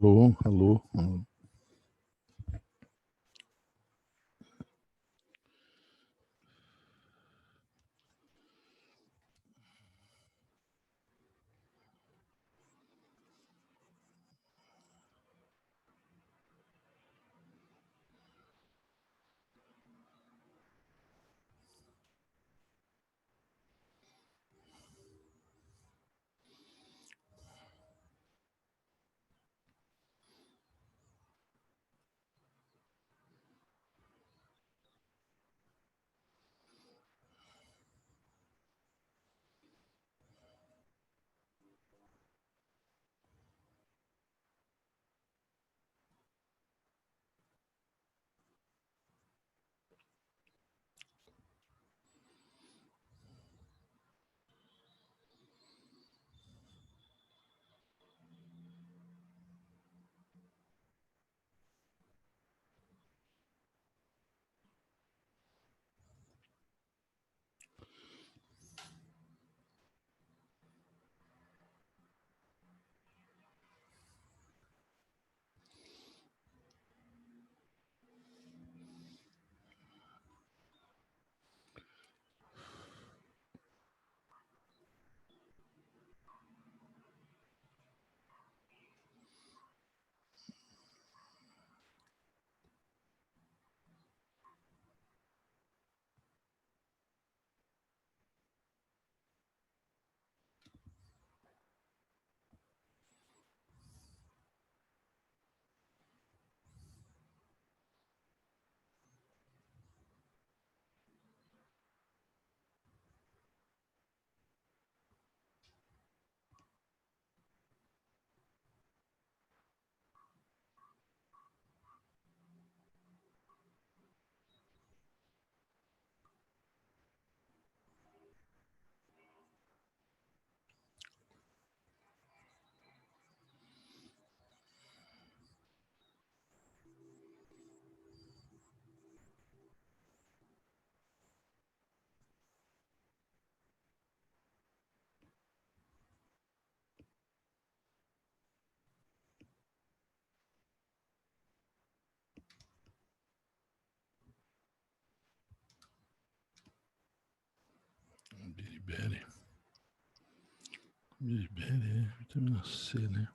Alô, alô, alô. Biribere. Biribere, vitamina C, né?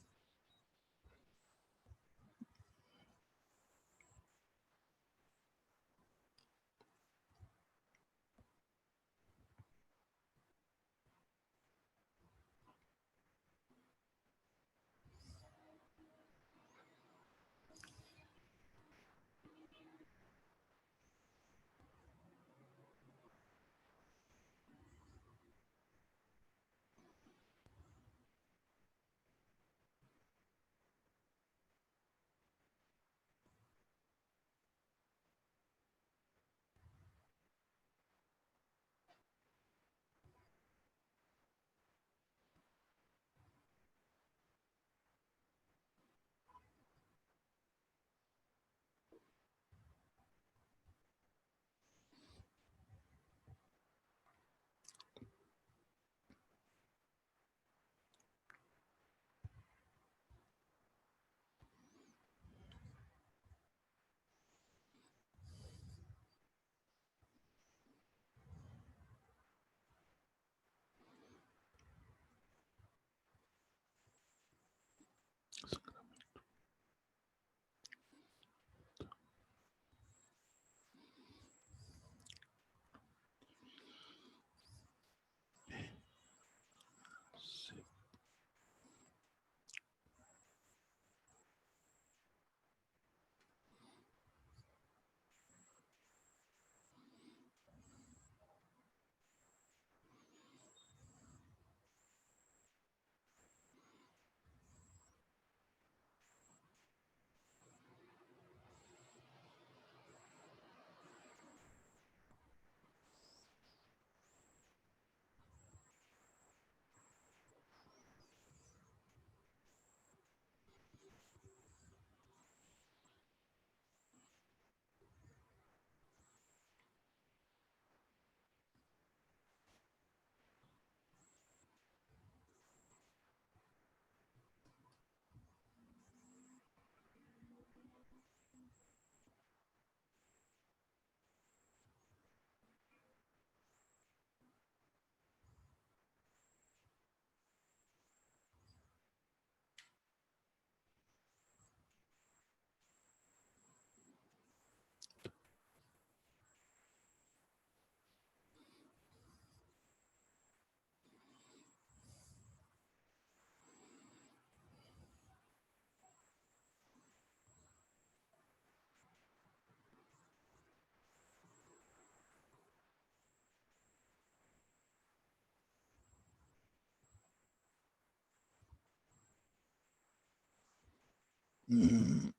Hum.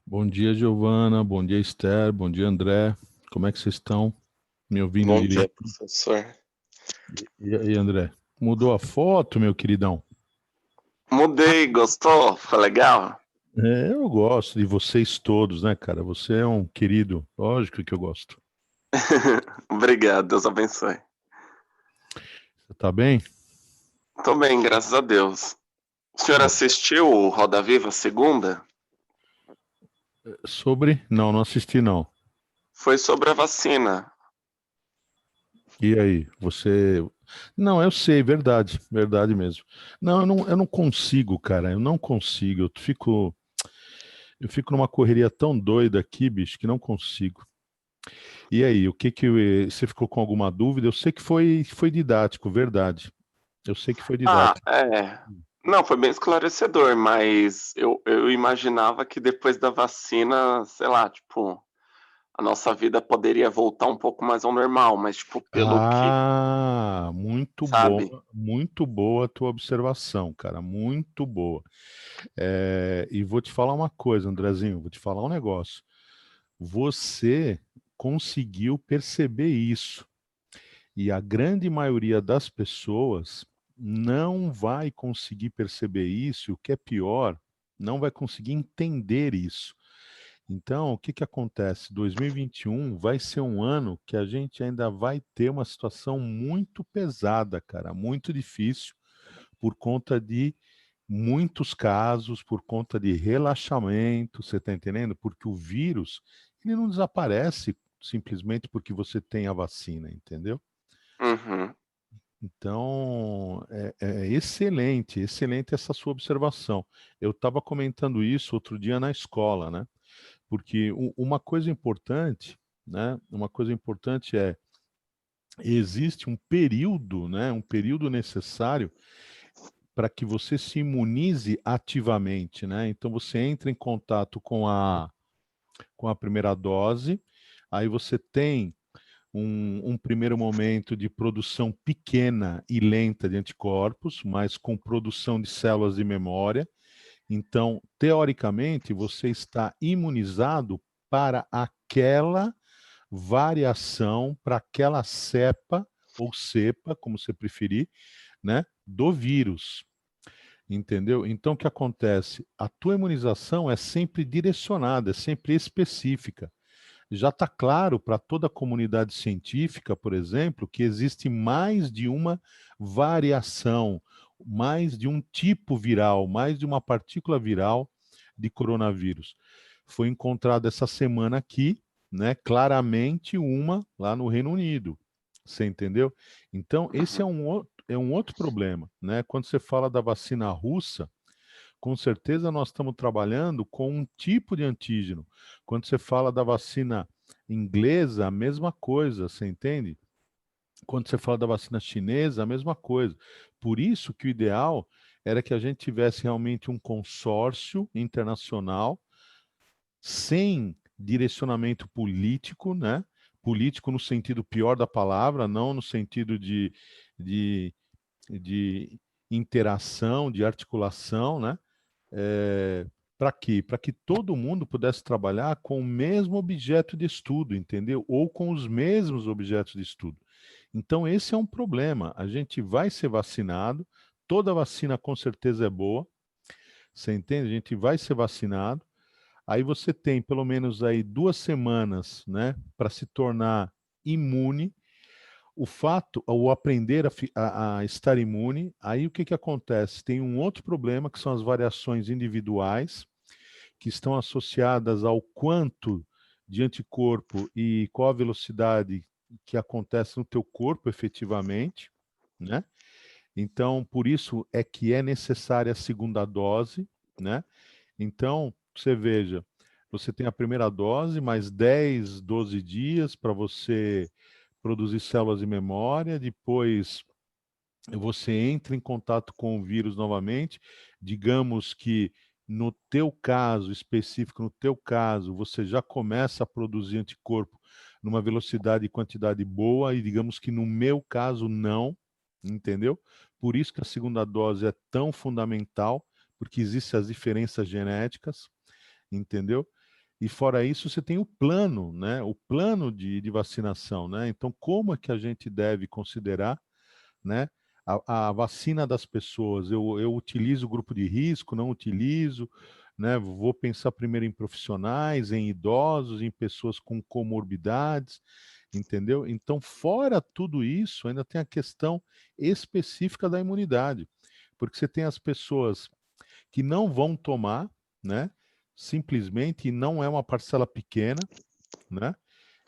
Bom dia, Giovana. Bom dia, Esther. Bom dia, André. Como é que vocês estão? Me ouvindo Bom dia, direito? professor. E aí, André? Mudou a foto, meu queridão? Mudei, gostou? Ficou legal? Eu gosto de vocês todos, né, cara? Você é um querido. Lógico que eu gosto. Obrigado, Deus abençoe. Você tá bem? Tô bem, graças a Deus. O senhor assistiu o Roda Viva segunda? Sobre? Não, não assisti, não. Foi sobre a vacina. E aí, você... Não, eu sei, verdade, verdade mesmo. Não, eu não consigo, cara, eu não consigo. Eu fico numa correria tão doida aqui, bicho, que não consigo. E aí, você ficou com alguma dúvida? Eu sei que foi didático, verdade. Eu sei que foi Ah, didático. Não, foi bem esclarecedor, mas eu imaginava que depois da vacina, sei lá, tipo, a nossa vida poderia voltar um pouco mais ao normal, mas, tipo, pelo que, Ah, sabe? muito boa a tua observação, cara, muito boa. E vou te falar uma coisa, Andrezinho, vou te falar um negócio. Você conseguiu perceber isso. E a grande maioria das pessoas não vai conseguir perceber isso, e o que é pior, não vai conseguir entender isso. Então, o que que acontece? 2021 vai ser um ano que a gente ainda vai ter uma situação muito pesada, cara, muito difícil, por conta de muitos casos, por conta de relaxamento, você está entendendo? Porque o vírus, ele não desaparece simplesmente porque você tem a vacina, entendeu? Uhum. Então, é excelente, excelente essa sua observação. Eu estava comentando isso outro dia na escola, né? Porque uma coisa importante, né? Uma coisa importante é, existe um período, né? Um período necessário para que você se imunize ativamente, né? Então você entra em contato com a primeira dose, aí você tem um primeiro momento de produção pequena e lenta de anticorpos, mas com produção de células de memória. Então, teoricamente, você está imunizado para aquela variação, para aquela cepa ou cepa, como você preferir, né, do vírus. Entendeu? Então, o que acontece? A tua imunização é sempre direcionada, é sempre específica. Já está claro para toda a comunidade científica, por exemplo, que existe mais de uma variação, mais de um tipo viral, mais de uma partícula viral de coronavírus. Foi encontrada essa semana aqui, né, claramente uma lá no Reino Unido. Você entendeu? Então, esse Uhum. é um outro problema, né? Quando você fala da vacina russa, com certeza nós estamos trabalhando com um tipo de antígeno. Quando você fala da vacina inglesa, a mesma coisa, você entende? Quando você fala da vacina chinesa, a mesma coisa. Por isso que o ideal era que a gente tivesse realmente um consórcio internacional sem direcionamento político, né? Político no sentido pior da palavra, não no sentido de, de interação, de articulação, né? Para quê? Para que todo mundo pudesse trabalhar com o mesmo objeto de estudo, entendeu? Ou com os mesmos objetos de estudo. Então, esse é um problema. A gente vai ser vacinado, toda vacina com certeza é boa, você entende? A gente vai ser vacinado. Aí você tem pelo menos aí 2 semanas, né, para se tornar imune. O fato, o aprender a estar imune, aí o que que acontece? Tem um outro problema que são as variações individuais que estão associadas ao quanto de anticorpo e qual a velocidade que acontece no teu corpo efetivamente, né? Então, por isso é que é necessária a segunda dose, né? Então, você veja, você tem a primeira dose, mais 10, 12 dias para você produzir células de memória, depois você entra em contato com o vírus novamente, digamos que no teu caso específico, no teu caso, você já começa a produzir anticorpo numa velocidade e quantidade boa, e digamos que no meu caso não, entendeu? Por isso que a segunda dose é tão fundamental, porque existem as diferenças genéticas, entendeu? E fora isso, você tem o plano, né? O plano de vacinação, né? Então, como é que a gente deve considerar, né? A vacina das pessoas, eu utilizo o grupo de risco, não utilizo, né? Vou pensar primeiro em profissionais, em idosos, em pessoas com comorbidades, entendeu? Então, fora tudo isso, ainda tem a questão específica da imunidade, porque você tem as pessoas que não vão tomar, né? Simplesmente, e não é uma parcela pequena, né?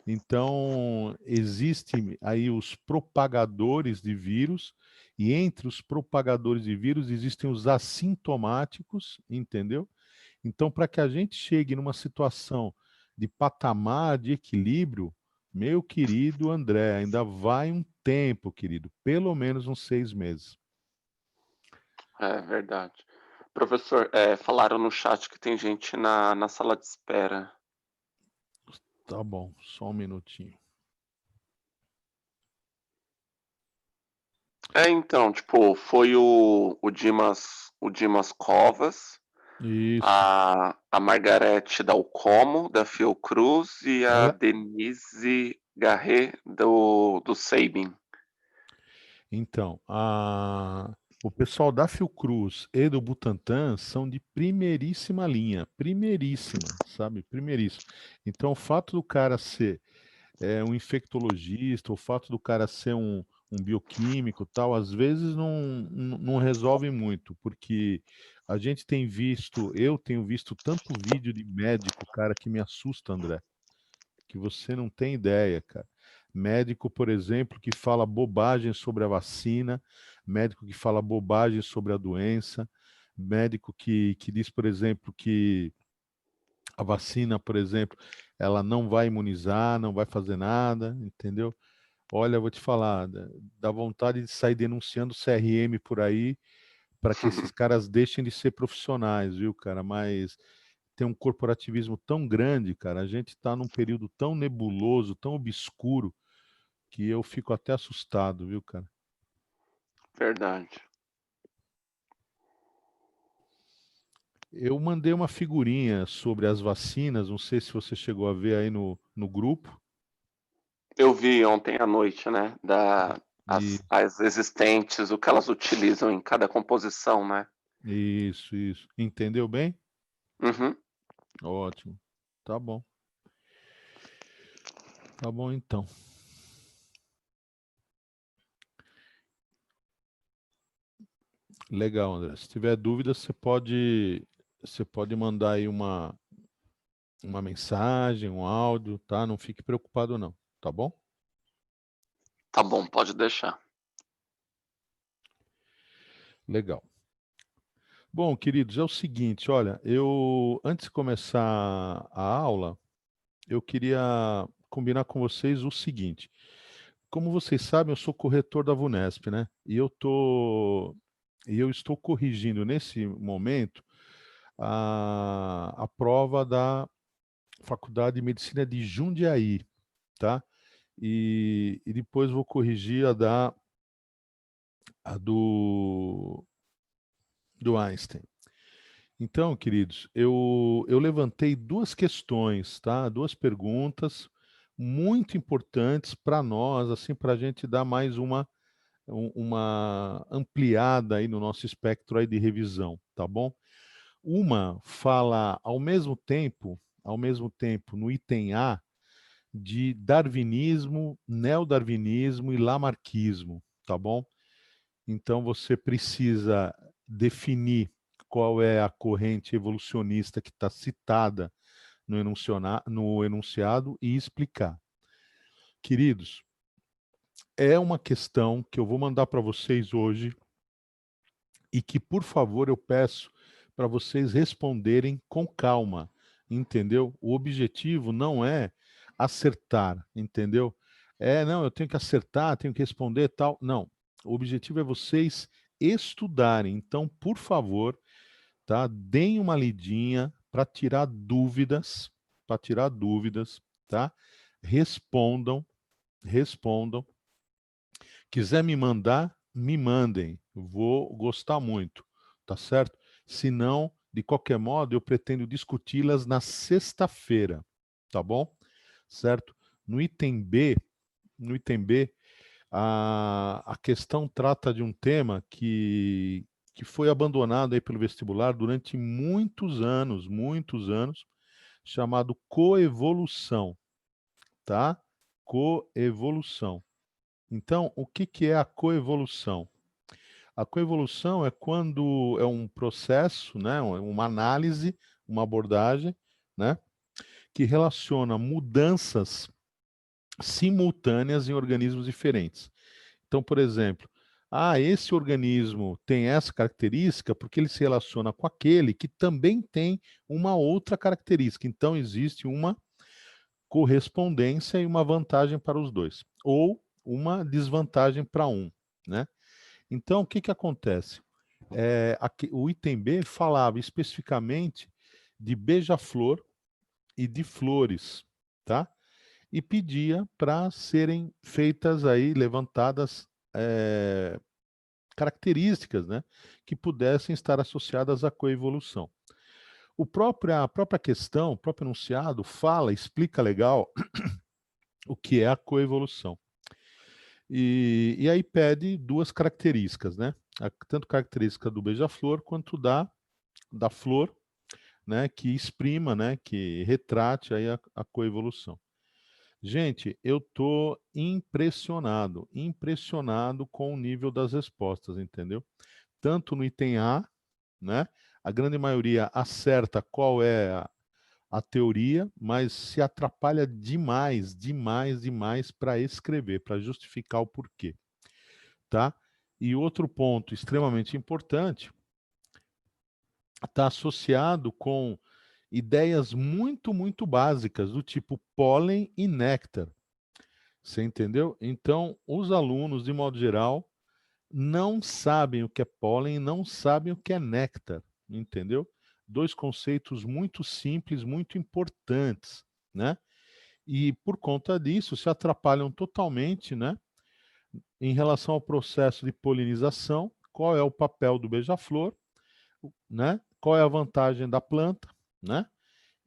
Então, existem aí os propagadores de vírus, e entre os propagadores de vírus existem os assintomáticos, entendeu? Então, para que a gente chegue numa situação de patamar de equilíbrio, meu querido André, ainda vai um tempo, querido, pelo menos uns 6 meses. É verdade. Professor, falaram no chat que tem gente na sala de espera. Tá bom, só um minutinho. Então, tipo, foi o Dimas Covas, Isso. a Margarete Dalcomo, da Fiocruz, e a Ela, Denise Garret, do Sabin. então, o pessoal da Fiocruz e do Butantan são de primeiríssima linha, primeiríssima, sabe? Primeiríssima. Então, o fato do cara ser um infectologista, o fato do cara ser um bioquímico, tal, às vezes não resolve muito, porque a gente tem visto, eu tenho visto tanto vídeo de médico, cara, que me assusta, André, que você não tem ideia, cara. Médico, por exemplo, que fala bobagem sobre a vacina, médico que fala bobagem sobre a doença, médico que diz, por exemplo, que a vacina, por exemplo, ela não vai imunizar, não vai fazer nada, entendeu? Olha, eu vou te falar, dá vontade de sair denunciando o CRM por aí para que esses caras deixem de ser profissionais, viu, cara? Mas tem um corporativismo tão grande, cara. A gente está num período tão nebuloso, tão obscuro, que eu fico até assustado, viu, cara? Verdade. Eu mandei uma figurinha sobre as vacinas, não sei se você chegou a ver aí no grupo. Eu vi ontem à noite, né? E, As existentes, o que elas utilizam em cada composição, né? isso. Entendeu bem? Uhum. Ótimo. Tá bom. Tá bom então. Legal, André. Se tiver dúvidas, você pode mandar aí uma mensagem, um áudio, tá? Não fique preocupado não, tá bom? Tá bom, pode deixar. Legal. Bom, queridos, é o seguinte, olha, eu antes de começar a aula, eu queria combinar com vocês o seguinte. Como vocês sabem, eu sou corretor da Vunesp, né? E eu estou corrigindo nesse momento a prova da Faculdade de Medicina de Jundiaí, tá? E depois vou corrigir a do Einstein. Então, queridos, eu levantei duas questões, tá? Duas perguntas muito importantes para nós, assim, para a gente dar mais uma ampliada aí no nosso espectro aí de revisão, tá bom? Uma fala ao mesmo tempo, no item A, de darwinismo, neodarwinismo e lamarquismo, tá bom? Então você precisa definir qual é a corrente evolucionista que está citada no enunciado e explicar. Queridos, é uma questão que eu vou mandar para vocês hoje e que, por favor, eu peço para vocês responderem com calma, entendeu? O objetivo não é acertar, entendeu? Não, eu tenho que acertar, tenho que responder tal. Não. O objetivo é vocês estudarem. Então, por favor, tá? Deem uma lidinha para tirar dúvidas, tá? Respondam, respondam. Quiser me mandar, me mandem. Vou gostar muito, tá certo? Se não, de qualquer modo, eu pretendo discuti-las na sexta-feira, tá bom? Certo? No item B, no item B, a questão trata de um tema que foi abandonado aí pelo vestibular durante muitos anos, chamado coevolução, tá? Coevolução. Então, o que que é a coevolução? A coevolução é quando é um processo, né, uma análise, uma abordagem, né, que relaciona mudanças simultâneas em organismos diferentes. Então, por exemplo, esse organismo tem essa característica porque ele se relaciona com aquele que também tem uma outra característica. Então, existe uma correspondência e uma vantagem para os dois, ou uma desvantagem para um, né? Então, o que que acontece? O item B falava especificamente de beija-flor e de flores, tá? e pedia para serem feitas aí, levantadas características, né, que pudessem estar associadas à coevolução. A própria questão, o próprio enunciado fala, explica legal o que é a coevolução. E aí pede duas características, né? Tanto característica do beija-flor quanto da flor, né? Que exprima, né? Que retrate aí a coevolução. Gente, eu tô impressionado, impressionado com o nível das respostas, entendeu? Tanto no item A, né? A grande maioria acerta qual é a teoria, mas se atrapalha demais, demais, demais para escrever, para justificar o porquê, tá? E outro ponto extremamente importante está associado com ideias muito, muito básicas, do tipo pólen e néctar. Você entendeu? Então, os alunos, de modo geral, não sabem o que é pólen e não sabem o que é néctar, entendeu? Dois conceitos muito simples, muito importantes, né? E por conta disso se atrapalham totalmente, né? Em relação ao processo de polinização, qual é o papel do beija-flor, né? Qual é a vantagem da planta, né?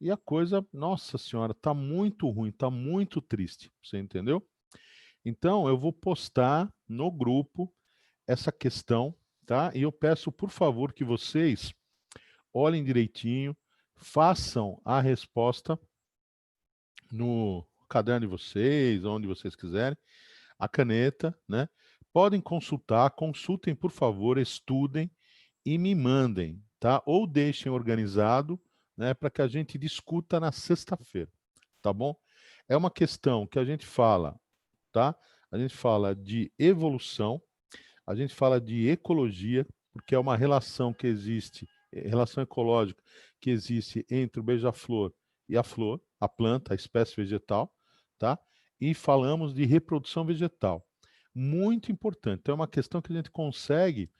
E a coisa, nossa senhora, tá muito ruim, tá muito triste, você entendeu? Então, eu vou postar no grupo essa questão, tá? E eu peço, por favor, que vocês olhem direitinho, façam a resposta no caderno de vocês, onde vocês quiserem, a caneta, né? Podem consultar, consultem, por favor, estudem e me mandem, tá? Ou deixem organizado, né, para que a gente discuta na sexta-feira, tá bom? É uma questão que a gente fala, tá? A gente fala de evolução, a gente fala de ecologia, porque é uma relação que existe, relação ecológica que existe entre o beija-flor e a flor, a planta, a espécie vegetal, tá? E falamos de reprodução vegetal. Muito importante. Então, é uma questão que a gente consegue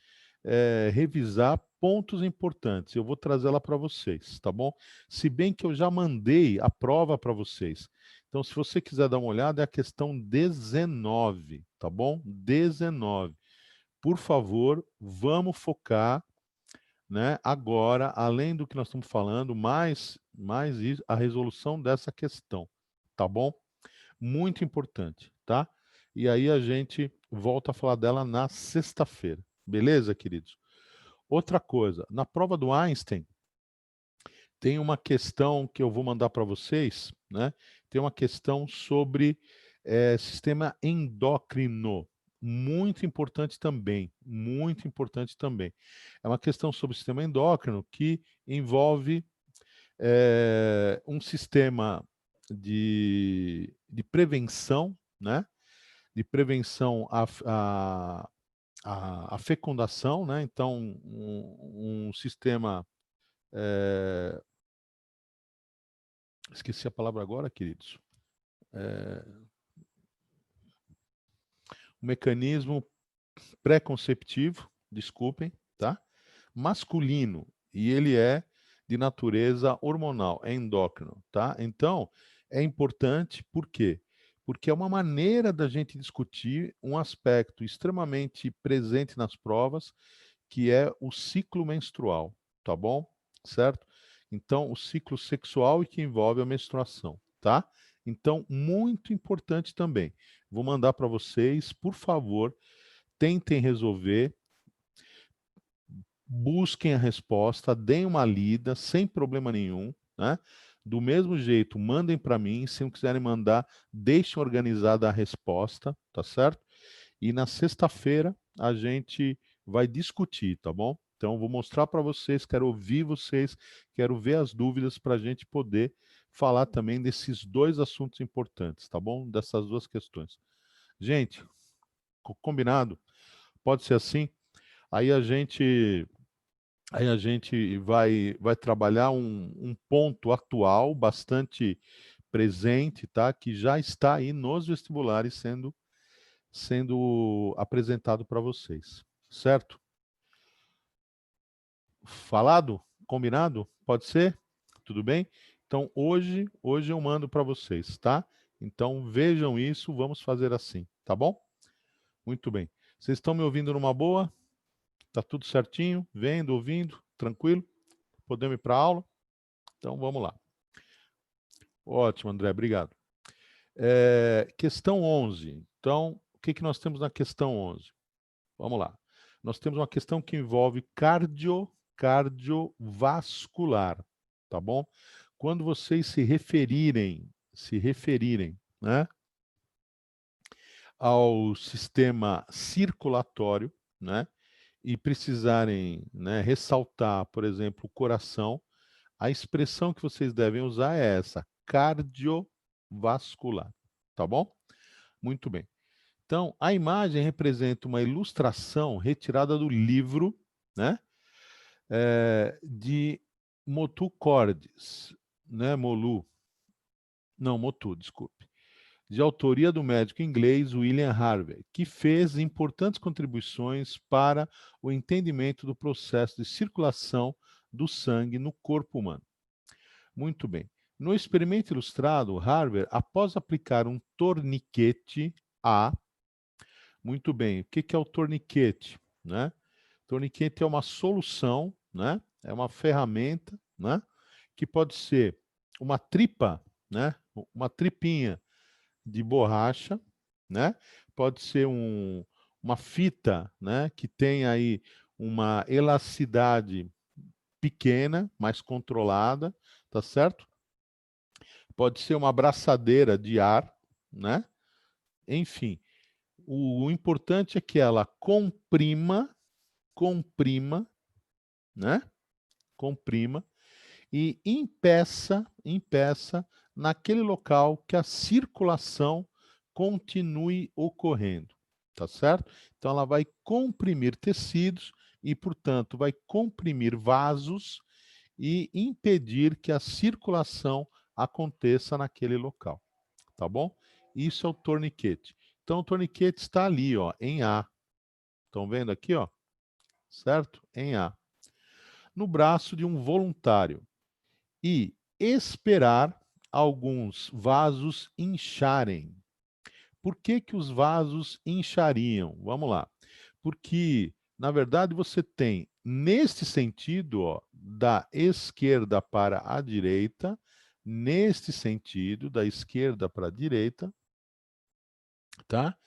revisar pontos importantes. Eu vou trazê-la para vocês, tá bom? Se bem que eu já mandei a prova para vocês. Então, se você quiser dar uma olhada, é a questão 19, tá bom? 19. Por favor, vamos focar, né, agora, além do que nós estamos falando, mais a resolução dessa questão, tá bom? Muito importante, tá? E aí a gente volta a falar dela na sexta-feira, beleza, queridos? Outra coisa, na prova do Einstein, tem uma questão que eu vou mandar para vocês, né? Tem uma questão sobre sistema endócrino, muito importante também, muito importante também. É uma questão sobre o sistema endócrino que envolve um sistema de prevenção, né? De prevenção à fecundação, né? Então, um sistema esqueci a palavra agora, queridos. Um mecanismo pré-conceptivo, desculpem, tá? Masculino, e ele é de natureza hormonal, é endócrino, tá? Então, é importante, por quê? Porque é uma maneira da gente discutir um aspecto extremamente presente nas provas, que é o ciclo menstrual, tá bom? Certo? Então, o ciclo sexual e que envolve a menstruação, tá? Então, muito importante também. Vou mandar para vocês, por favor, tentem resolver, busquem a resposta, deem uma lida, sem problema nenhum, né? Do mesmo jeito, mandem para mim, se não quiserem mandar, deixem organizada a resposta, tá certo? E na sexta-feira a gente vai discutir, tá bom? Então, vou mostrar para vocês, quero ouvir vocês, quero ver as dúvidas para a gente poder falar também desses dois assuntos importantes, tá bom? Dessas duas questões. Gente, combinado? Pode ser assim? Aí a gente, vai trabalhar um ponto atual, bastante presente, tá? Que já está aí nos vestibulares sendo apresentado para vocês, certo? Falado? Combinado? Pode ser? Tudo bem? Então, hoje eu mando para vocês, tá? Então, vejam isso, vamos fazer assim, tá bom? Muito bem. Vocês estão me ouvindo numa boa? Tá tudo certinho? Vendo, ouvindo? Tranquilo? Podemos ir para a aula? Então, vamos lá. Ótimo, André, obrigado. Questão 11. Então, o que nós temos na questão 11? Vamos lá. Nós temos uma questão que envolve cardiovascular, tá bom? Quando vocês se referirem, né, ao sistema circulatório, né, e precisarem, né, ressaltar, por exemplo, o coração, a expressão que vocês devem usar é essa, cardiovascular, tá bom? Muito bem. Então, a imagem representa uma ilustração retirada do livro, né, de Motu Cordis, né, Motu, desculpe, de autoria do médico inglês William Harvey, que fez importantes contribuições para o entendimento do processo de circulação do sangue no corpo humano. Muito bem. No experimento ilustrado, Harvey, após aplicar um torniquete muito bem, o que é o torniquete, né? Torniquete é uma solução, né? É uma ferramenta, né? Que pode ser uma tripa, né? Uma tripinha de borracha, né? Pode ser uma fita, né? Que tem aí uma elasticidade pequena, mais controlada, tá certo? Pode ser uma abraçadeira de ar, né? Enfim, o importante é que ela comprima, né? Comprima e impeça naquele local que a circulação continue ocorrendo, tá certo? Então ela vai comprimir tecidos e, portanto, vai comprimir vasos e impedir que a circulação aconteça naquele local, tá bom? Isso é o torniquete. Então o torniquete está ali, ó, em A. Estão vendo aqui, ó? Certo? Em A. No braço de um voluntário. E esperar alguns vasos incharem. Por que que os vasos inchariam? Vamos lá. Porque, na verdade, você tem, neste sentido, ó, da esquerda para a direita, neste sentido, da esquerda para a direita, tá?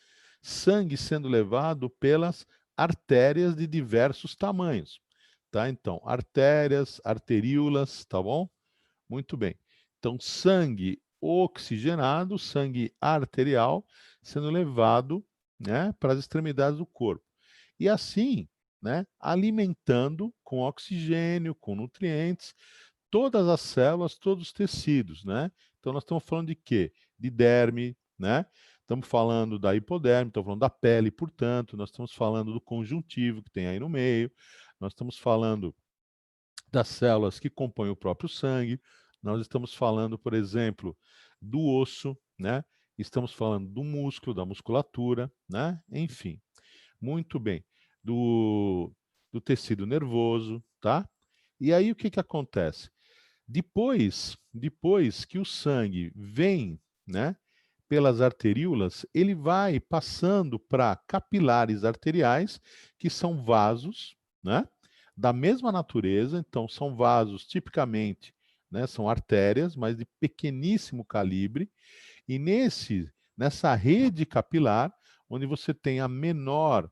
Sangue sendo levado pelas artérias de diversos tamanhos, tá? Então, artérias, arteríolas, tá bom? Muito bem. Então, sangue oxigenado, sangue arterial, sendo levado, né, para as extremidades do corpo. E assim, né, alimentando com oxigênio, com nutrientes, todas as células, todos os tecidos, né? Então, nós estamos falando de quê? De derme, né? Estamos falando da hipoderme, estamos falando da pele, portanto, nós estamos falando do conjuntivo que tem aí no meio, nós estamos falando das células que compõem o próprio sangue, nós estamos falando, por exemplo, do osso, né? Estamos falando do músculo, da musculatura, né? Enfim, muito bem. Do tecido nervoso, tá? E aí o que acontece? Depois que o sangue vem, né, pelas arteríolas, ele vai passando para capilares arteriais, que são vasos, né, da mesma natureza, então são vasos tipicamente, né, são artérias, mas de pequeníssimo calibre, e nessa rede capilar, onde você tem a menor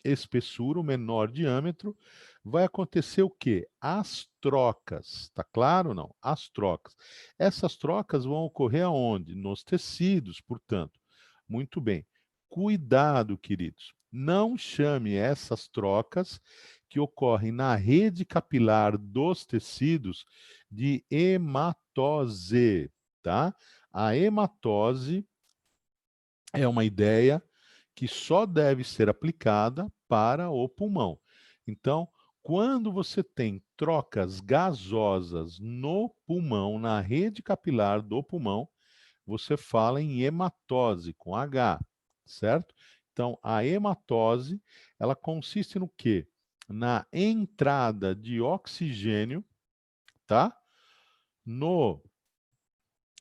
espessura, o menor diâmetro, vai acontecer o quê? As trocas, tá claro ou não? As trocas. Essas trocas vão ocorrer aonde? Nos tecidos, portanto. Muito bem. Cuidado, queridos. Não chame essas trocas que ocorrem na rede capilar dos tecidos de hematose, tá? A hematose é uma ideia que só deve ser aplicada para o pulmão. Então, quando você tem trocas gasosas no pulmão, na rede capilar do pulmão, você fala em hematose, com H, certo? Então, a hematose, ela consiste no quê? Na entrada de oxigênio, tá? No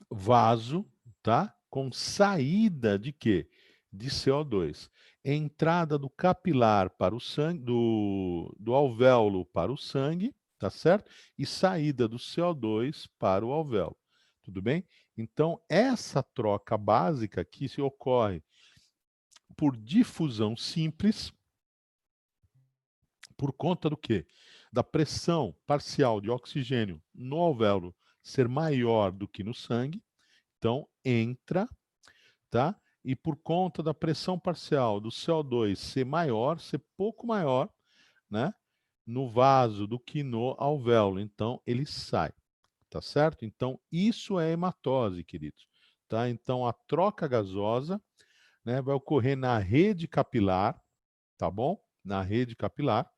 vaso, tá? com saída de quê? De CO2. Entrada do capilar para o sangue, do alvéolo para o sangue, tá certo? E saída do CO2 para o alvéolo. Tudo bem? Então, essa troca básica aqui se ocorre por difusão simples, por conta do quê? Da pressão parcial de oxigênio no alvéolo ser maior do que no sangue. Então, entra, tá? E por conta da pressão parcial do CO2 ser maior, ser pouco maior, né? No vaso do que no alvéolo. Então, ele sai, tá certo? Então, isso é hematose, queridos. Tá? Então, a troca gasosa, né, vai ocorrer na rede capilar, tá bom? Na rede capilar.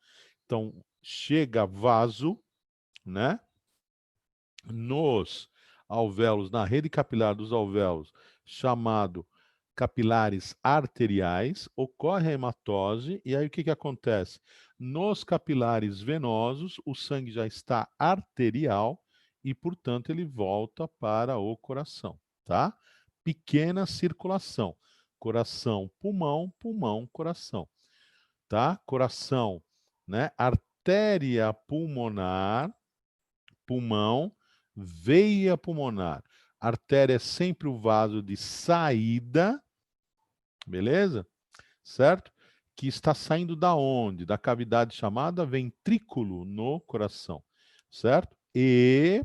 Então, chega vaso, né? Nos alvéolos, na rede capilar dos alvéolos, chamado capilares arteriais, ocorre a hematose, e aí o que acontece? Nos capilares venosos, o sangue já está arterial e, portanto, ele volta para o coração, tá? Pequena circulação. Coração, pulmão, pulmão, coração, tá? Coração, né? Artéria pulmonar, pulmão, veia pulmonar. Artéria é sempre o vaso de saída, beleza? Certo? Que está saindo da onde? Da cavidade chamada ventrículo no coração, certo? E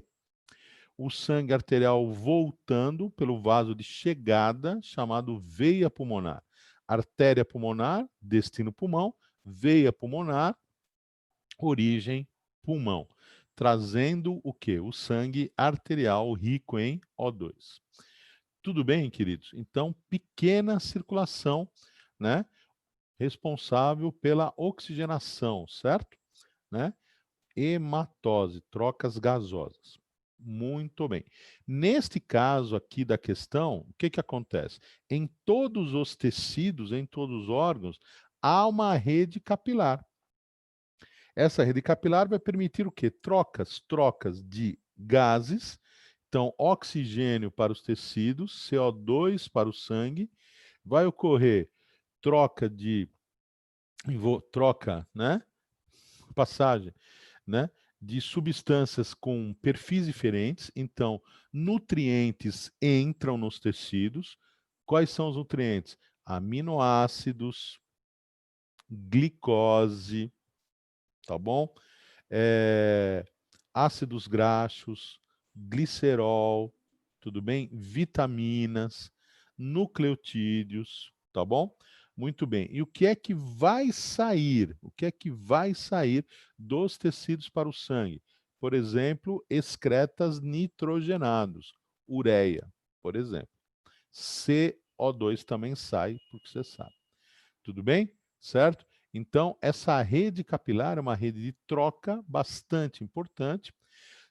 o sangue arterial voltando pelo vaso de chegada, chamado veia pulmonar. Artéria pulmonar, destino pulmão, veia pulmonar, origem pulmão, trazendo o quê? O sangue arterial rico em O2. Tudo bem, queridos? Então, pequena circulação, né? Responsável pela oxigenação, certo? Né? Hematose, trocas gasosas. Muito bem. Neste caso aqui da questão, o que acontece? Em todos os tecidos, em todos os órgãos, há uma rede capilar. Essa rede capilar vai permitir o quê? Trocas de gases. Então, oxigênio para os tecidos, CO2 para o sangue. Vai ocorrer troca de né? Passagem, né? De substâncias com perfis diferentes. Então, nutrientes entram nos tecidos. Quais são os nutrientes? Aminoácidos, glicose, tá bom? Ácidos graxos, glicerol, tudo bem? Vitaminas, nucleotídeos, tá bom? Muito bem. E o que é que vai sair? O que é que vai sair dos tecidos para o sangue? Por exemplo, excretas nitrogenados, ureia, por exemplo. CO2 também sai, porque você sabe. Tudo bem? Certo? Então, essa rede capilar é uma rede de troca bastante importante,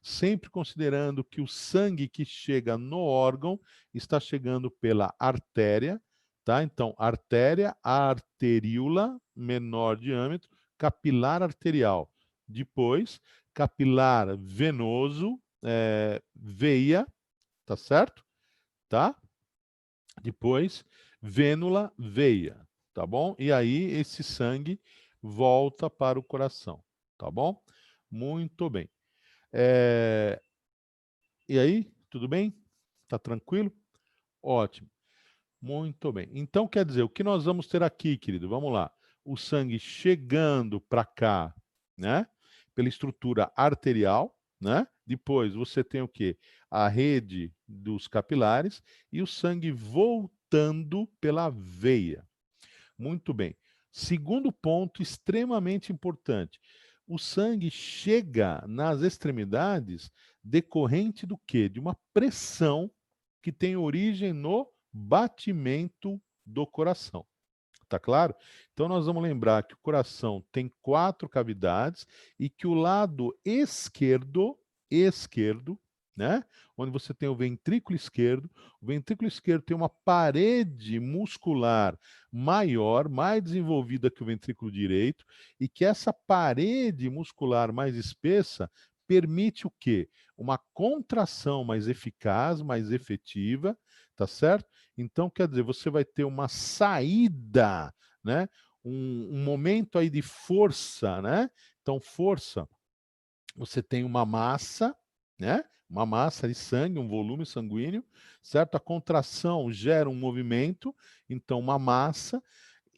sempre considerando que o sangue que chega no órgão está chegando pela artéria, tá? Então, artéria, arteríola, menor diâmetro, capilar arterial. Depois, capilar venoso, veia, tá certo? Tá? Depois, vênula, veia, tá bom? E aí esse sangue volta para o coração, tá bom? Muito bem. E aí, tudo bem? Tá tranquilo? Ótimo. Muito bem. Então, quer dizer, o que nós vamos ter aqui, querido? Vamos lá. O sangue chegando para cá, né? Pela estrutura arterial, né? Depois você tem o quê? A rede dos capilares e o sangue voltando pela veia. Muito bem. Segundo ponto extremamente importante. O sangue chega nas extremidades decorrente do quê? De uma pressão que tem origem no batimento do coração. Tá claro? Então nós vamos lembrar que o coração tem 4 cavidades e que o lado esquerdo, né? Onde você tem o ventrículo esquerdo tem uma parede muscular maior, mais desenvolvida que o ventrículo direito, e que essa parede muscular mais espessa permite o quê? Uma contração mais eficaz, mais efetiva, tá certo? Então, quer dizer, você vai ter uma saída, né? Um momento aí de força, né? Então, força, você tem uma massa, né? Uma massa de sangue, um volume sanguíneo, certo? A contração gera um movimento, então uma massa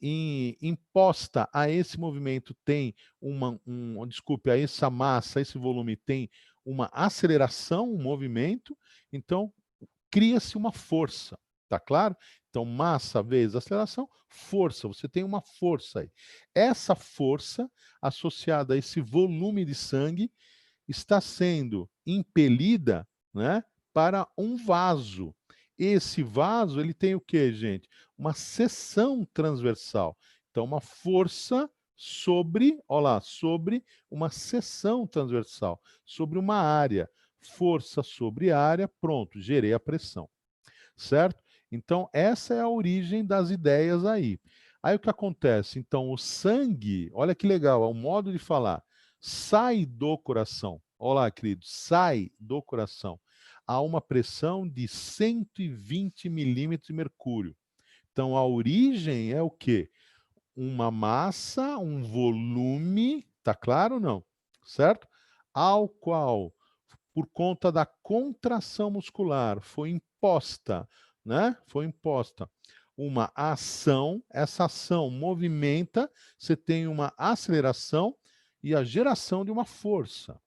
imposta a esse movimento tem desculpe, a essa massa, a esse volume tem uma aceleração, um movimento, então cria-se uma força, tá claro? Então, massa vezes aceleração, força, você tem uma força aí. Essa força, associada a esse volume de sangue, está sendo impelida, né, para um vaso. Esse vaso, ele tem o quê, gente? Uma seção transversal. Então, uma força sobre, olha lá, sobre uma seção transversal, sobre uma área. Força sobre área, pronto, gerei a pressão. Certo? Então, essa é a origem das ideias aí. Aí o que acontece? Então, o sangue, olha que legal, é um modo de falar, sai do coração. Olá, querido, sai do coração a uma pressão de 120 milímetros de mercúrio. Então, a origem é o quê? Uma massa, um volume, tá claro ou não? Certo? Ao qual, por conta da contração muscular, foi imposta, né? Foi imposta uma ação, essa ação movimenta, você tem uma aceleração e a geração de uma força,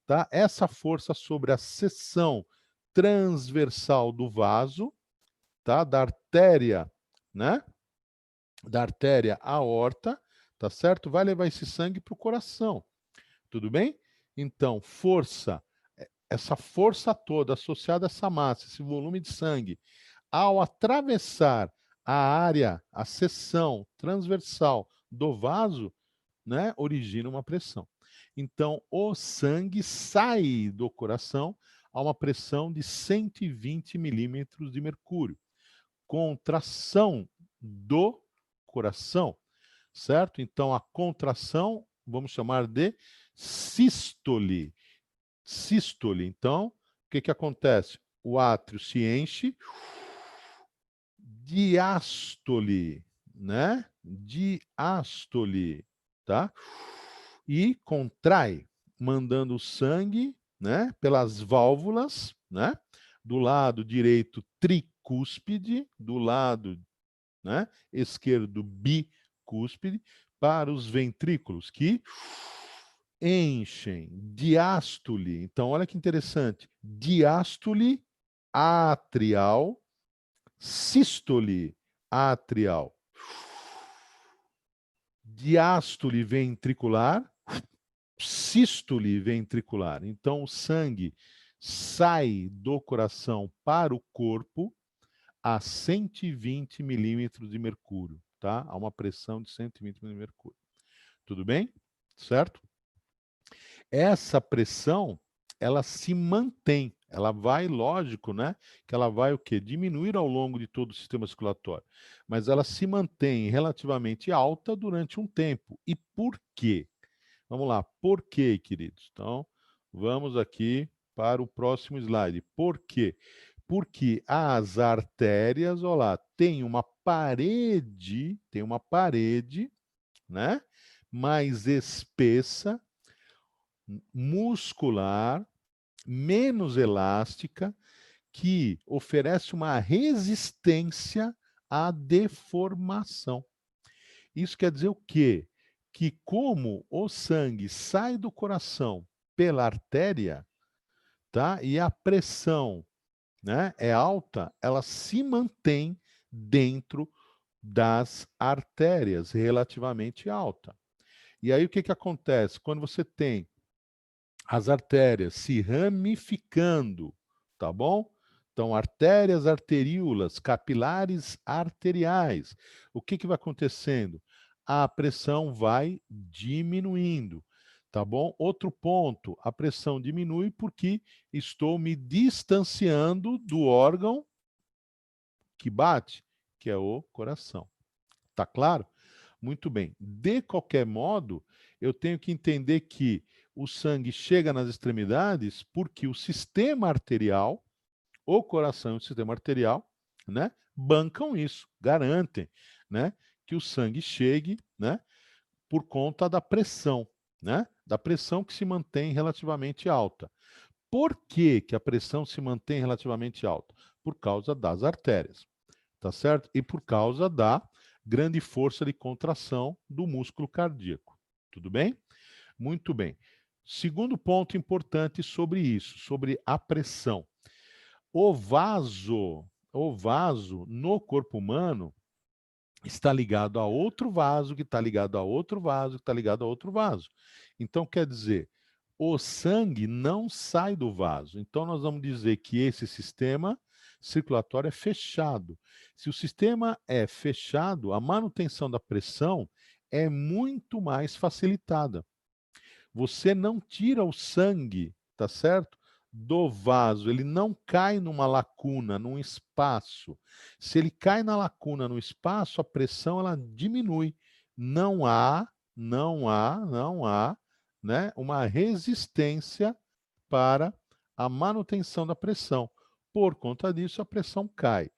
tá? Essa força sobre a seção transversal do vaso, tá? Da artéria, né? Da artéria aorta, tá certo? Vai levar esse sangue para o coração. Tudo bem? Então, força, essa força toda associada a essa massa, esse volume de sangue, ao atravessar a área, a seção transversal do vaso, né, origina uma pressão. Então, o sangue sai do coração a uma pressão de 120 milímetros de mercúrio. Contração do coração, certo? Então, a contração, vamos chamar de sístole. Sístole. Então, o que que acontece? O átrio se enche, diástole, né? Diástole, tá? E contrai, mandando o sangue, né, pelas válvulas, né? Do lado direito tricúspide, do lado, né, esquerdo bicúspide, para os ventrículos que enchem, diástole. Então, olha que interessante. Diástole atrial, sístole atrial, diástole ventricular, sístole ventricular. Então, o sangue sai do coração para o corpo a 120 milímetros de mercúrio, tá? A uma pressão de 120 milímetros de mercúrio. Tudo bem? Certo? Essa pressão, ela se mantém. Ela vai, lógico, né? Que ela vai o quê? Diminuir ao longo de todo o sistema circulatório. Mas ela se mantém relativamente alta durante um tempo. E por quê? Vamos lá. Por quê, queridos? Então, vamos aqui para o próximo slide. Por quê? Porque as artérias, olha lá, tem uma parede, né? Mais espessa, muscular, menos elástica, que oferece uma resistência à deformação. Isso quer dizer o quê? Que como o sangue sai do coração pela artéria, tá? E a pressão, né, é alta, ela se mantém dentro das artérias, relativamente alta. E aí o que que acontece? Quando você tem as artérias se ramificando, tá bom? Então, artérias, arteríolas, capilares arteriais. O que que vai acontecendo? A pressão vai diminuindo, tá bom? Outro ponto, a pressão diminui porque estou me distanciando do órgão que bate, que é o coração. Tá claro? Muito bem. De qualquer modo, eu tenho que entender que o sangue chega nas extremidades porque o sistema arterial, o coração e o sistema arterial, né, bancam isso, garantem, né, que o sangue chegue, né, por conta da pressão, né, da pressão que se mantém relativamente alta. Por que que a pressão se mantém relativamente alta? Por causa das artérias, tá certo? E por causa da grande força de contração do músculo cardíaco. Tudo bem? Muito bem. Segundo ponto importante sobre isso, sobre a pressão. O vaso no corpo humano está ligado a outro vaso, que está ligado a outro vaso, que está ligado a outro vaso. Então, quer dizer, o sangue não sai do vaso. Então, nós vamos dizer que esse sistema circulatório é fechado. Se o sistema é fechado, a manutenção da pressão é muito mais facilitada. Você não tira o sangue, tá certo? Do vaso, ele não cai numa lacuna, num espaço. Se ele cai na lacuna, no espaço, a pressão ela diminui. Não há, né, uma resistência para a manutenção da pressão. Por conta disso, a pressão cai.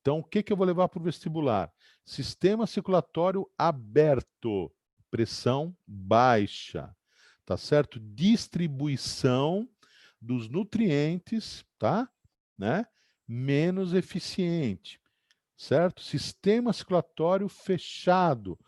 Então, o que que eu vou levar para o vestibular? Sistema circulatório aberto, pressão baixa, tá certo? Distribuição dos nutrientes, tá? Né? Menos eficiente, certo? Sistema circulatório fechado,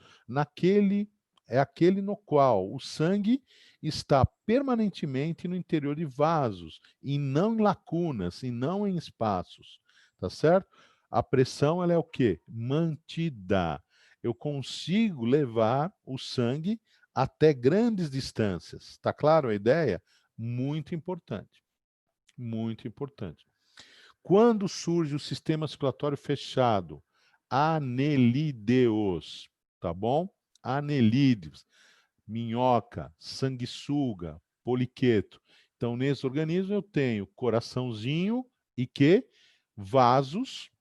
é aquele no qual o sangue está permanentemente no interior de vasos e não em lacunas, e não em espaços, tá certo? A pressão ela é o quê? Mantida. Eu consigo levar o sangue até grandes distâncias. Tá claro a ideia? Muito importante. Muito importante. Quando surge o sistema circulatório fechado? Anelídeos, tá bom? Anelídeos, minhoca, sanguessuga, poliqueto. Então, nesse organismo eu tenho coraçãozinho e que? Vasos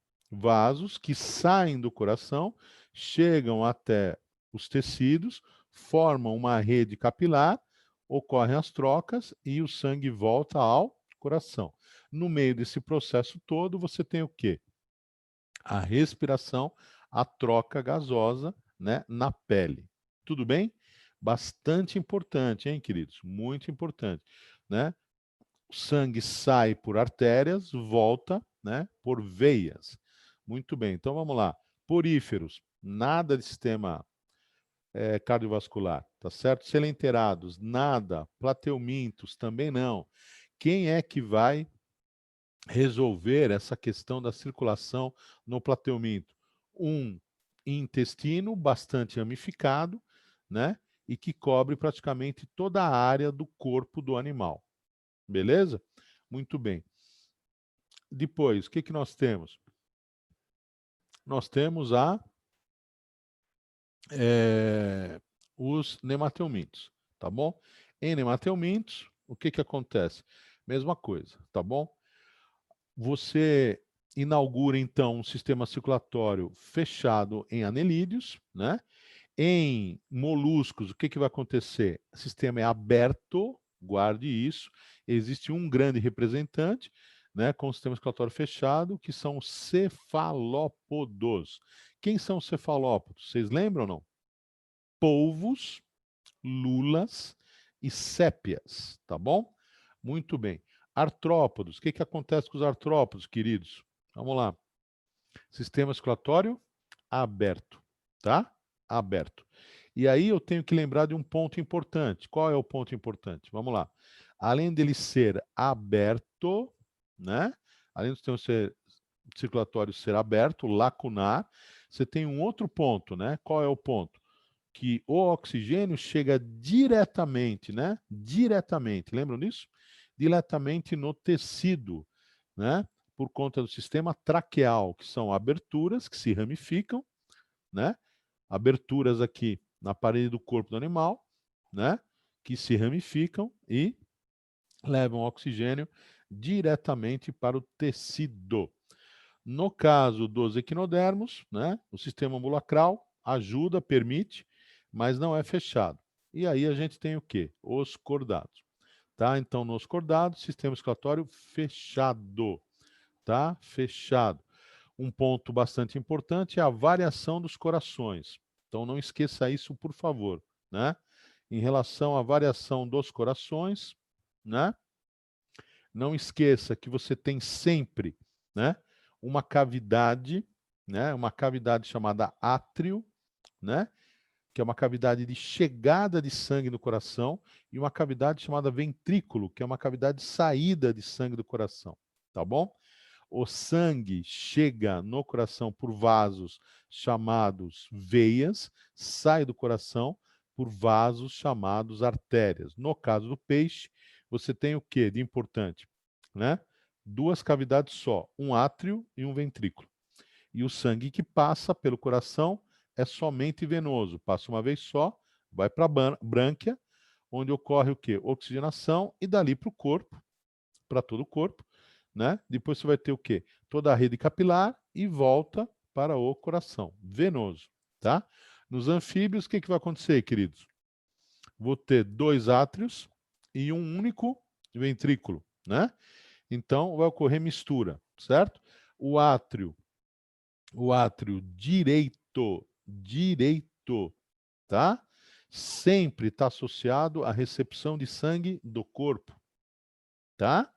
que saem do coração, chegam até os tecidos, formam uma rede capilar, ocorrem as trocas e o sangue volta ao coração. No meio desse processo todo, você tem o quê? A respiração, a troca gasosa, né, na pele. Tudo bem? Bastante importante, hein, queridos? Muito importante, né? O sangue sai por artérias, volta, né, por veias. Muito bem. Então vamos lá. Poríferos, nada de sistema cardiovascular, tá certo? Selenterados, nada. Plateumintos, também não. Quem é que vai resolver essa questão da circulação no plateuminto? Um intestino bastante ramificado, né? E que cobre praticamente toda a área do corpo do animal. Beleza? Muito bem. Depois, o que que nós temos? Nós temos os nemateumintos, tá bom? Em nemateumintos, o que que acontece? Mesma coisa, tá bom? Você inaugura, então, um sistema circulatório fechado em anelídeos, né? Em moluscos, o que que vai acontecer? O sistema é aberto, guarde isso. Existe um grande representante, né, com o sistema circulatório fechado, que são os cefalópodos. Quem são os cefalópodos? Vocês lembram ou não? Polvos, lulas e sépias, tá bom? Muito bem. Artrópodos, o que que acontece com os artrópodos, queridos? Vamos lá. Sistema circulatório aberto, tá? Aberto. E aí eu tenho que lembrar de um ponto importante. Qual é o ponto importante? Vamos lá. Além dele ser aberto, né? Além do sistema circulatório ser aberto, lacunar, você tem um outro ponto, né? Qual é o ponto? Que o oxigênio chega diretamente, né? Diretamente, lembram disso? Diretamente no tecido, né? Por conta do sistema traqueal, que são aberturas que se ramificam, né? Aberturas aqui na parede do corpo do animal, né? Que se ramificam e levam oxigênio diretamente para o tecido. No caso dos equinodermos, né? O sistema ambulacral ajuda, permite, mas não é fechado. E aí a gente tem o quê? Os cordados. Tá? Então, nos cordados, sistema circulatório fechado. Tá? Fechado. Um ponto bastante importante é a variação dos corações. Então, não esqueça isso, por favor, né? Em relação à variação dos corações, né? Não esqueça que você tem sempre, né, uma cavidade, né, uma cavidade chamada átrio, né, que é uma cavidade de chegada de sangue no coração, e uma cavidade chamada ventrículo, que é uma cavidade de saída de sangue do coração, tá bom? O sangue chega no coração por vasos chamados veias, sai do coração por vasos chamados artérias. No caso do peixe, você tem o que de importante? Né? Duas cavidades só, um átrio e um ventrículo. E o sangue que passa pelo coração é somente venoso. Passa uma vez só, vai para a brânquia, onde ocorre o quê? Oxigenação, e dali para o corpo, para todo o corpo, né? Depois você vai ter o quê? Toda a rede capilar e volta para o coração, venoso, tá? Nos anfíbios, o que vai acontecer, queridos? Vou ter dois átrios e um único ventrículo, né? Então, vai ocorrer mistura, certo? O átrio direito, tá? Sempre está associado à recepção de sangue do corpo, tá?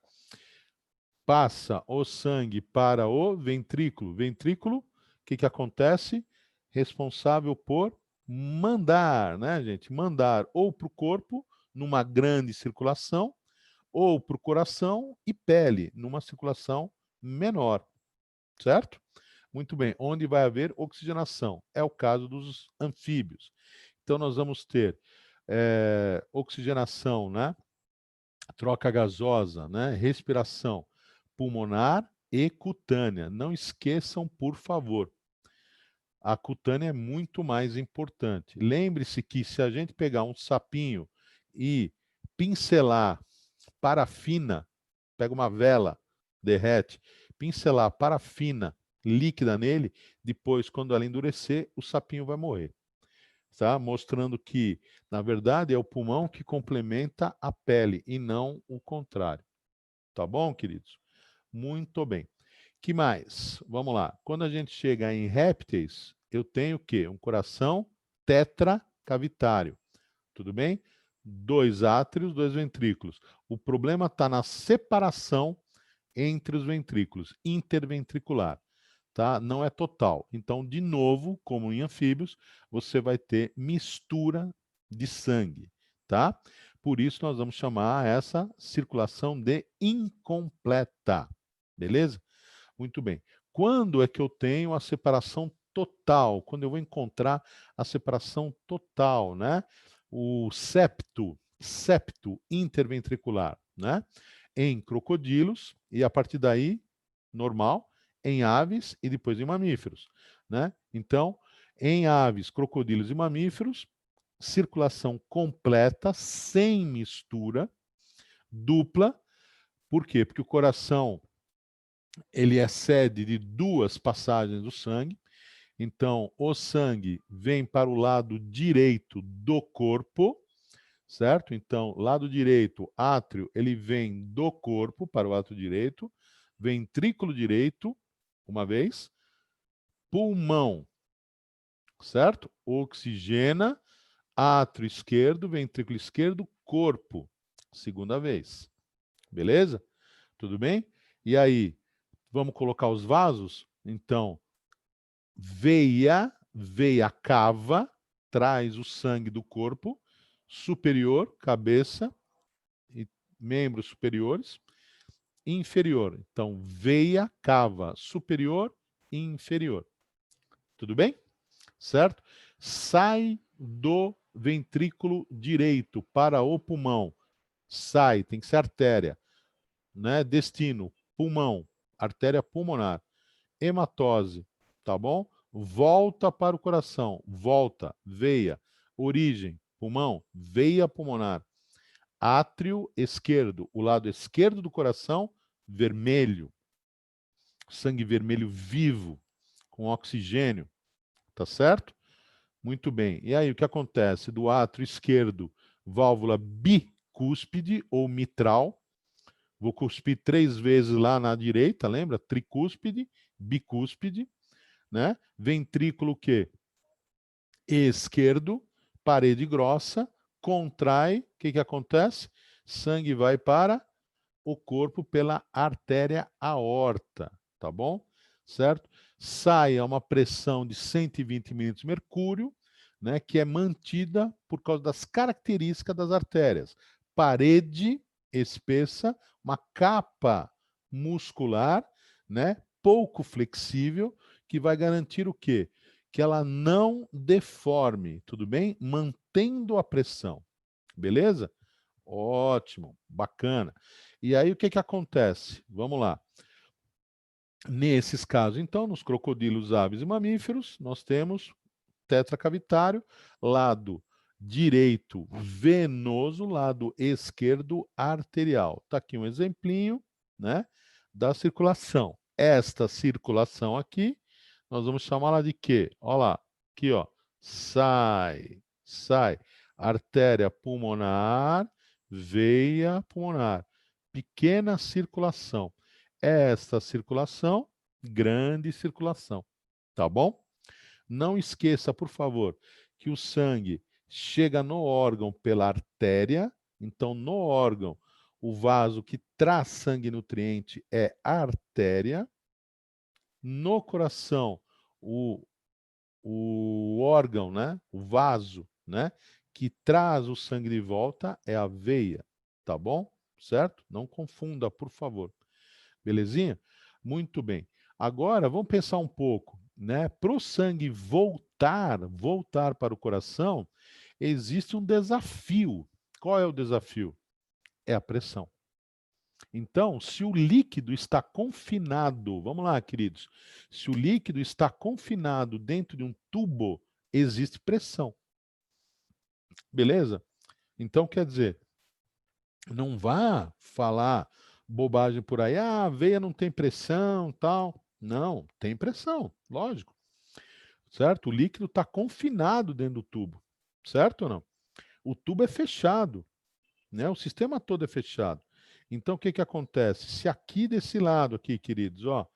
Passa o sangue para o ventrículo. Ventrículo, o que acontece? Responsável por mandar, né, gente? Mandar ou para o corpo, numa grande circulação, ou para o coração e pele, numa circulação menor, certo? Muito bem. Onde vai haver oxigenação? É o caso dos anfíbios. Então, nós vamos ter oxigenação, né? Troca gasosa, né? Respiração pulmonar e cutânea. Não esqueçam, por favor. A cutânea é muito mais importante. Lembre-se que se a gente pegar um sapinho e pincelar parafina, pega uma vela, derrete, pincelar parafina líquida nele, depois, quando ela endurecer, o sapinho vai morrer. Tá? Mostrando que, na verdade, é o pulmão que complementa a pele e não o contrário. Tá bom, queridos? Muito bem. Que mais? Vamos lá. Quando a gente chega em répteis, eu tenho o quê? Um coração tetracavitário. Tudo bem? Dois átrios, dois ventrículos. O problema está na separação entre os ventrículos, interventricular. Tá? Não é total. Então, de novo, como em anfíbios, você vai ter mistura de sangue. Tá? Por isso, nós vamos chamar essa circulação de incompleta. Beleza? Muito bem. Quando é que eu tenho a separação total? Quando eu vou encontrar a separação total, né? O septo interventricular, né? Em crocodilos, e a partir daí, normal, em aves e depois em mamíferos, né? Então, em aves, crocodilos e mamíferos, circulação completa, sem mistura, dupla. Por quê? Porque o coração ele é sede de duas passagens do sangue. Então, o sangue vem para o lado direito do corpo, certo? Então, lado direito, átrio, ele vem do corpo para o lado direito, ventrículo direito, uma vez, pulmão, certo? Oxigena, átrio esquerdo, ventrículo esquerdo, corpo, segunda vez. Beleza? Tudo bem? E aí, vamos colocar os vasos? Então, veia cava, traz o sangue do corpo superior, cabeça e membros superiores, inferior. Então, veia cava superior e inferior. Tudo bem? Certo? Sai do ventrículo direito para o pulmão. Sai, tem que ser artéria, né? Destino, pulmão, artéria pulmonar. Hematose, tá bom? Volta para o coração, volta, veia, origem, pulmão, veia pulmonar, átrio esquerdo, o lado esquerdo do coração, vermelho, sangue vermelho vivo, com oxigênio, tá certo? Muito bem. E aí, o que acontece? Do átrio esquerdo, válvula bicúspide ou mitral, vou cuspir 3 vezes lá na direita, lembra? Tricúspide bicúspide, né? Ventrículo o quê? Esquerdo, parede grossa, contrai, o que que acontece? Sangue vai para o corpo pela artéria aorta, tá bom? Certo? Sai a uma pressão de 120 milímetros de mercúrio, né, que é mantida por causa das características das artérias. Parede espessa, uma capa muscular, né, pouco flexível, que vai garantir o quê? Que ela não deforme, tudo bem? Mantendo a pressão, beleza? Ótimo, bacana. E aí o que que acontece? Vamos lá. Nesses casos, então, nos crocodilos, aves e mamíferos, nós temos tetracavitário, lado direito venoso, lado esquerdo arterial. Está aqui um exemplinho, né, da circulação. Esta circulação aqui, nós vamos chamá-la de quê? Olha lá, aqui, ó, sai, artéria pulmonar, veia pulmonar, pequena circulação. Esta circulação, grande circulação, tá bom? Não esqueça, por favor, que o sangue chega no órgão pela artéria. Então, no órgão, o vaso que traz sangue e nutriente é a artéria. No coração, o órgão, né? O vaso, né? Que traz o sangue de volta é a veia. Tá bom? Certo? Não confunda, por favor. Belezinha? Muito bem. Agora, vamos pensar um pouco, né? Para o sangue voltar para o coração, existe um desafio. Qual é o desafio? É a pressão. Então, se o líquido está confinado, vamos lá, queridos, se o líquido está confinado dentro de um tubo, existe pressão. Beleza? Então, quer dizer, não vá falar bobagem por aí, ah, a veia não tem pressão, tal. Não, tem pressão, lógico. Certo? O líquido está confinado dentro do tubo, certo ou não? O tubo é fechado, né? O sistema todo é fechado. Então, o que que acontece? Se aqui desse lado aqui, queridos, ó,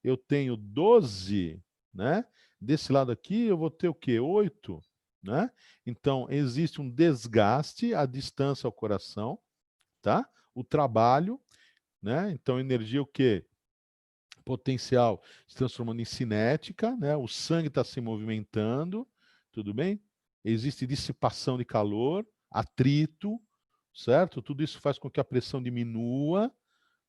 eu tenho 12, né? Desse lado aqui eu vou ter o quê? 8, né? Então, existe um desgaste à distância ao coração, tá? O trabalho, né? Então, energia o quê? Potencial se transformando em cinética, né? O sangue está se movimentando, tudo bem? Existe dissipação de calor, atrito, certo? Tudo isso faz com que a pressão diminua,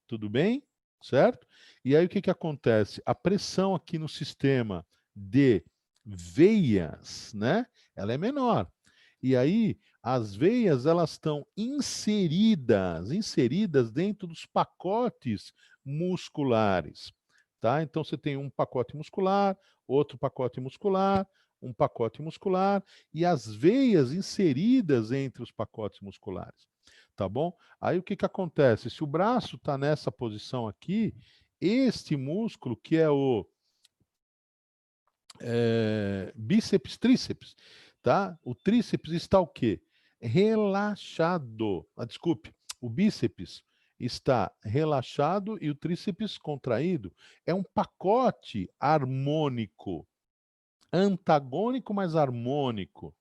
tudo bem? Certo? E aí o que que acontece? A pressão aqui no sistema de veias, né? Ela é menor. E aí as veias elas estão inseridas dentro dos pacotes musculares, tá? Então você tem um pacote muscular, outro pacote muscular, um pacote muscular e as veias inseridas entre os pacotes musculares, tá bom? Aí o que que acontece? Se o braço está nessa posição aqui, este músculo que é o bíceps, tríceps, tá? O tríceps está o quê? Relaxado. Ah, desculpe, o bíceps está relaxado e o tríceps contraído. É um pacote harmônico, antagônico, mas harmônico,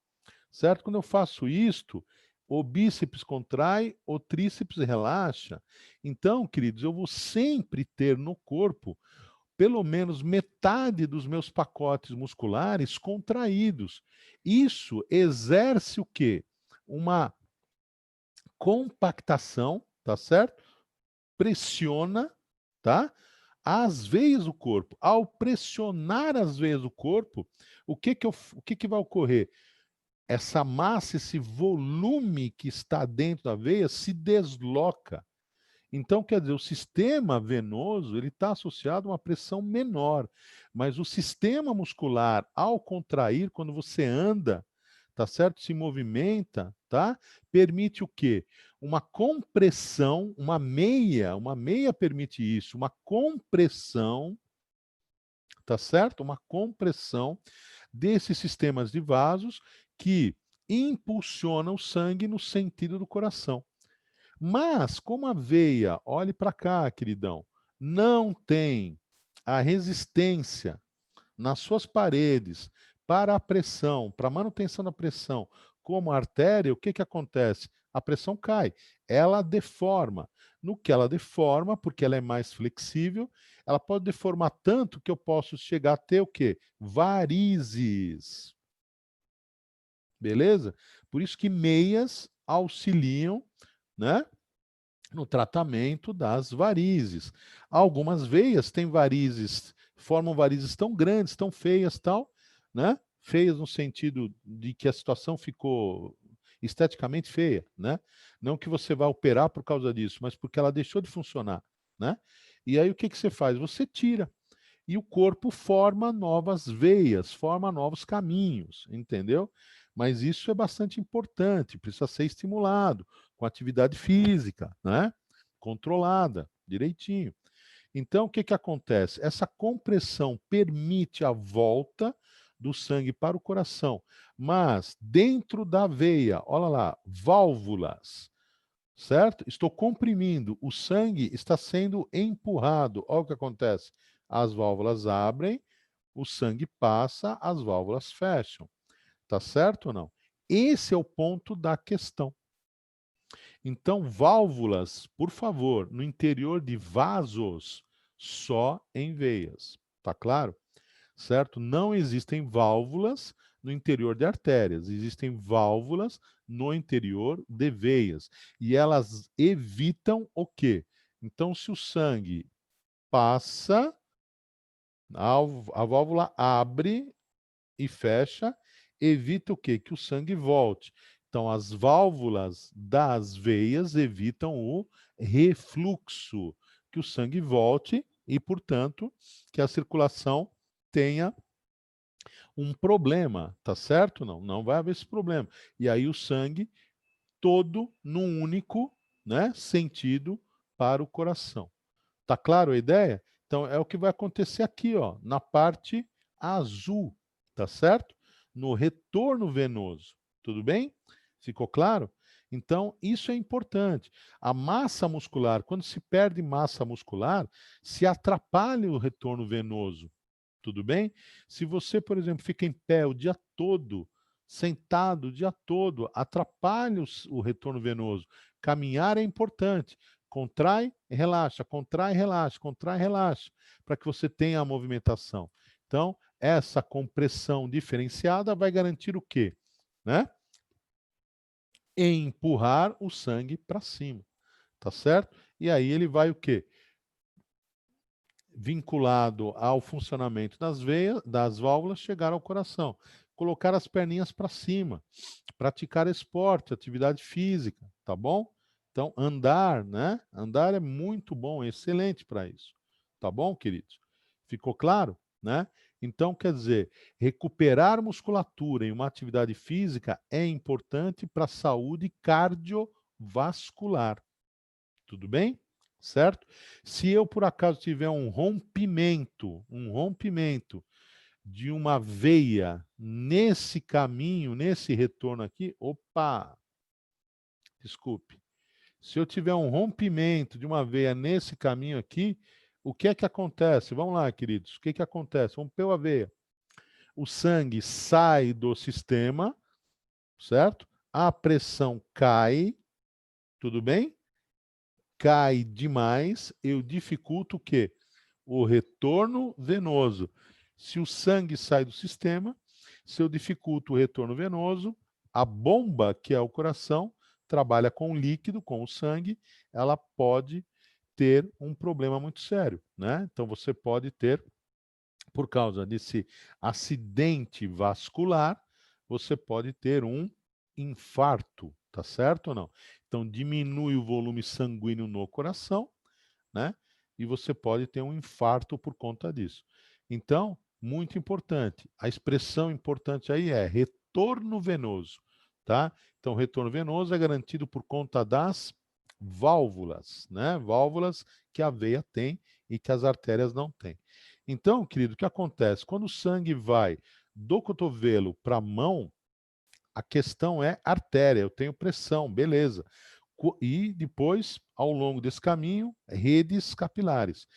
certo? Quando eu faço isto, o bíceps contrai, o tríceps relaxa. Então, queridos, eu vou sempre ter no corpo pelo menos metade dos meus pacotes musculares contraídos. Isso exerce o quê? Uma compactação, tá certo? Pressiona, tá? As veias do corpo. Ao pressionar as veias do corpo, o que que vai ocorrer? Essa massa, esse volume que está dentro da veia se desloca. Então, quer dizer, o sistema venoso ele está associado a uma pressão menor, mas o sistema muscular, ao contrair, quando você anda, tá certo? Se movimenta, tá? Permite o quê? Uma compressão, uma meia permite isso, uma compressão, tá certo? Uma compressão desses sistemas de vasos que impulsionam o sangue no sentido do coração. Mas, como a veia, olhe para cá, queridão, não tem a resistência nas suas paredes para a pressão, para a manutenção da pressão, como a artéria, o que acontece? A pressão cai, ela deforma. No que ela deforma, porque ela é mais flexível, ela pode deformar tanto que eu posso chegar a ter o quê? Varizes. Beleza? Por isso que meias auxiliam, né, no tratamento das varizes. Algumas veias têm varizes, formam varizes tão grandes, tão feias, tal, né? Feias no sentido de que a situação ficou esteticamente feia, né? Não que você vá operar por causa disso, mas porque ela deixou de funcionar, né? E aí o que você faz? Você tira e o corpo forma novas veias, forma novos caminhos, entendeu? Mas isso é bastante importante, precisa ser estimulado com atividade física, né? Controlada, direitinho. Então, o que acontece? Essa compressão permite a volta do sangue para o coração, mas dentro da veia, olha lá, válvulas, certo? Estou comprimindo, o sangue está sendo empurrado. Olha o que acontece. As válvulas abrem, o sangue passa, as válvulas fecham. Tá certo ou não? Esse é o ponto da questão. Então, válvulas, por favor, no interior de vasos, só em veias. Tá claro? Certo? Não existem válvulas no interior de artérias, existem válvulas no interior de veias. E elas evitam o quê? Então, se o sangue passa, a válvula abre e fecha, evita o quê? Que o sangue volte. Então, as válvulas das veias evitam o refluxo, que o sangue volte e, portanto, que a circulação tenha um problema, tá certo? Não, não vai haver esse problema. E aí o sangue todo num único, né, sentido para o coração. Tá claro a ideia? Então é o que vai acontecer aqui, ó, na parte azul, tá certo? No retorno venoso. Tudo bem? Ficou claro? Então, isso é importante. A massa muscular, quando se perde massa muscular, se atrapalha o retorno venoso. Tudo bem? Se você, por exemplo, fica em pé o dia todo, sentado o dia todo, atrapalha o retorno venoso. Caminhar é importante. Contrai, relaxa, contrai, relaxa, para que você tenha a movimentação. Então, essa compressão diferenciada vai garantir o quê? Né? Empurrar o sangue para cima, tá certo? E aí ele vai o quê? Vinculado ao funcionamento das veias, das válvulas, chegar ao coração. Colocar as perninhas para cima, praticar esporte, atividade física, tá bom? Então, andar, né? Andar é muito bom, é excelente para isso. Tá bom, queridos? Ficou claro, né? Então, quer dizer, recuperar musculatura em uma atividade física é importante para a saúde cardiovascular. Tudo bem? Certo? Se eu por acaso tiver um rompimento de uma veia nesse caminho, nesse retorno aqui, opa, desculpe. Se eu tiver um rompimento de uma veia nesse caminho aqui, o que é que acontece? Vamos lá, queridos. O que é que acontece? Rompeu a veia. O sangue sai do sistema, certo? A pressão cai, tudo bem? Cai demais, eu dificulto o quê? O retorno venoso. Se o sangue sai do sistema, se eu dificulto o retorno venoso, a bomba, que é o coração, trabalha com líquido, com o sangue, ela pode ter um problema muito sério, né? Então você pode ter, por causa desse acidente vascular, você pode ter um infarto, tá certo ou não? Então diminui o volume sanguíneo no coração, né? E você pode ter um infarto por conta disso. Então, muito importante. A expressão importante aí é retorno venoso, tá? Então, retorno venoso é garantido por conta das válvulas, né? Válvulas que a veia tem e que as artérias não têm. Então, querido, o que acontece? Quando o sangue vai do cotovelo para a mão, a questão é artéria, eu tenho pressão, beleza. E depois, ao longo desse caminho, redes capilares.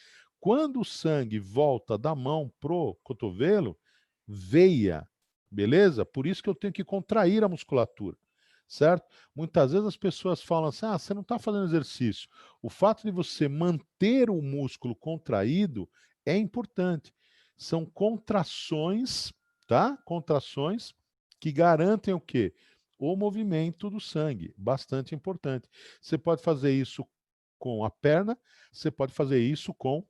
Quando o sangue volta da mão pro cotovelo, veia, beleza? Por isso que eu tenho que contrair a musculatura, certo? Muitas vezes as pessoas falam assim, você não está fazendo exercício. O fato de você manter o músculo contraído é importante. São contrações, tá? Contrações que garantem o quê? O movimento do sangue, bastante importante. Você pode fazer isso com a perna, você pode fazer isso com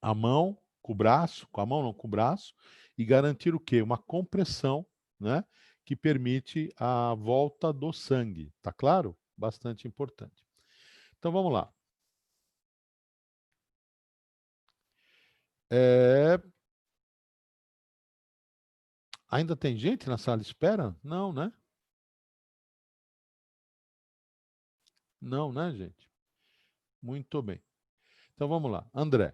a mão, com o braço, com a mão não, com o braço, e garantir o quê? Uma compressão, né? Que permite a volta do sangue. Tá claro? Bastante importante. Então vamos lá. Ainda tem gente na sala de espera? Não, né? Não, né, gente? Muito bem. Então vamos lá. André.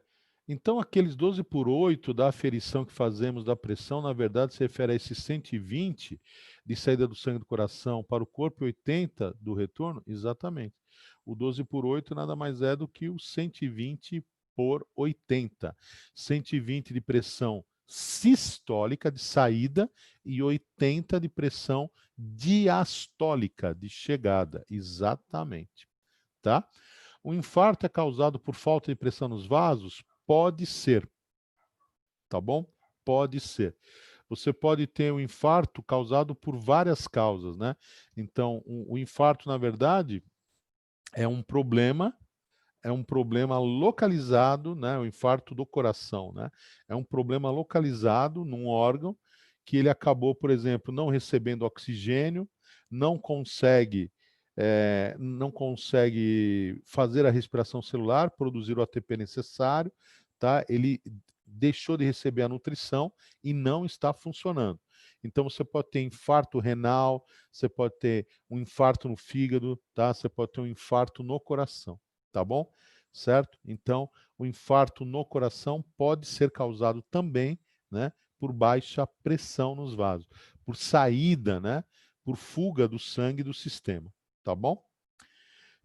Então aqueles 12/8 da aferição que fazemos da pressão, na verdade, se refere a esses 120 de saída do sangue do coração para o corpo e 80 do retorno? Exatamente. O 12/8 nada mais é do que o 120/80. 120 de pressão sistólica de saída e 80 de pressão diastólica de chegada. Exatamente. Tá? O infarto é causado por falta de pressão nos vasos? Pode ser, tá bom? Pode ser. Você pode ter um infarto causado por várias causas, né? Então, o infarto, na verdade, é um problema localizado, né? O infarto do coração, né? É um problema localizado num órgão que ele acabou, por exemplo, não recebendo oxigênio, não consegue fazer a respiração celular, produzir o ATP necessário, tá? Ele deixou de receber a nutrição e não está funcionando. Então você pode ter infarto renal, você pode ter um infarto no fígado, tá? Você pode ter um infarto no coração, tá bom? Certo? Então, o infarto no coração pode ser causado também, né, por baixa pressão nos vasos, por saída, né, por fuga do sangue do sistema. Tá bom?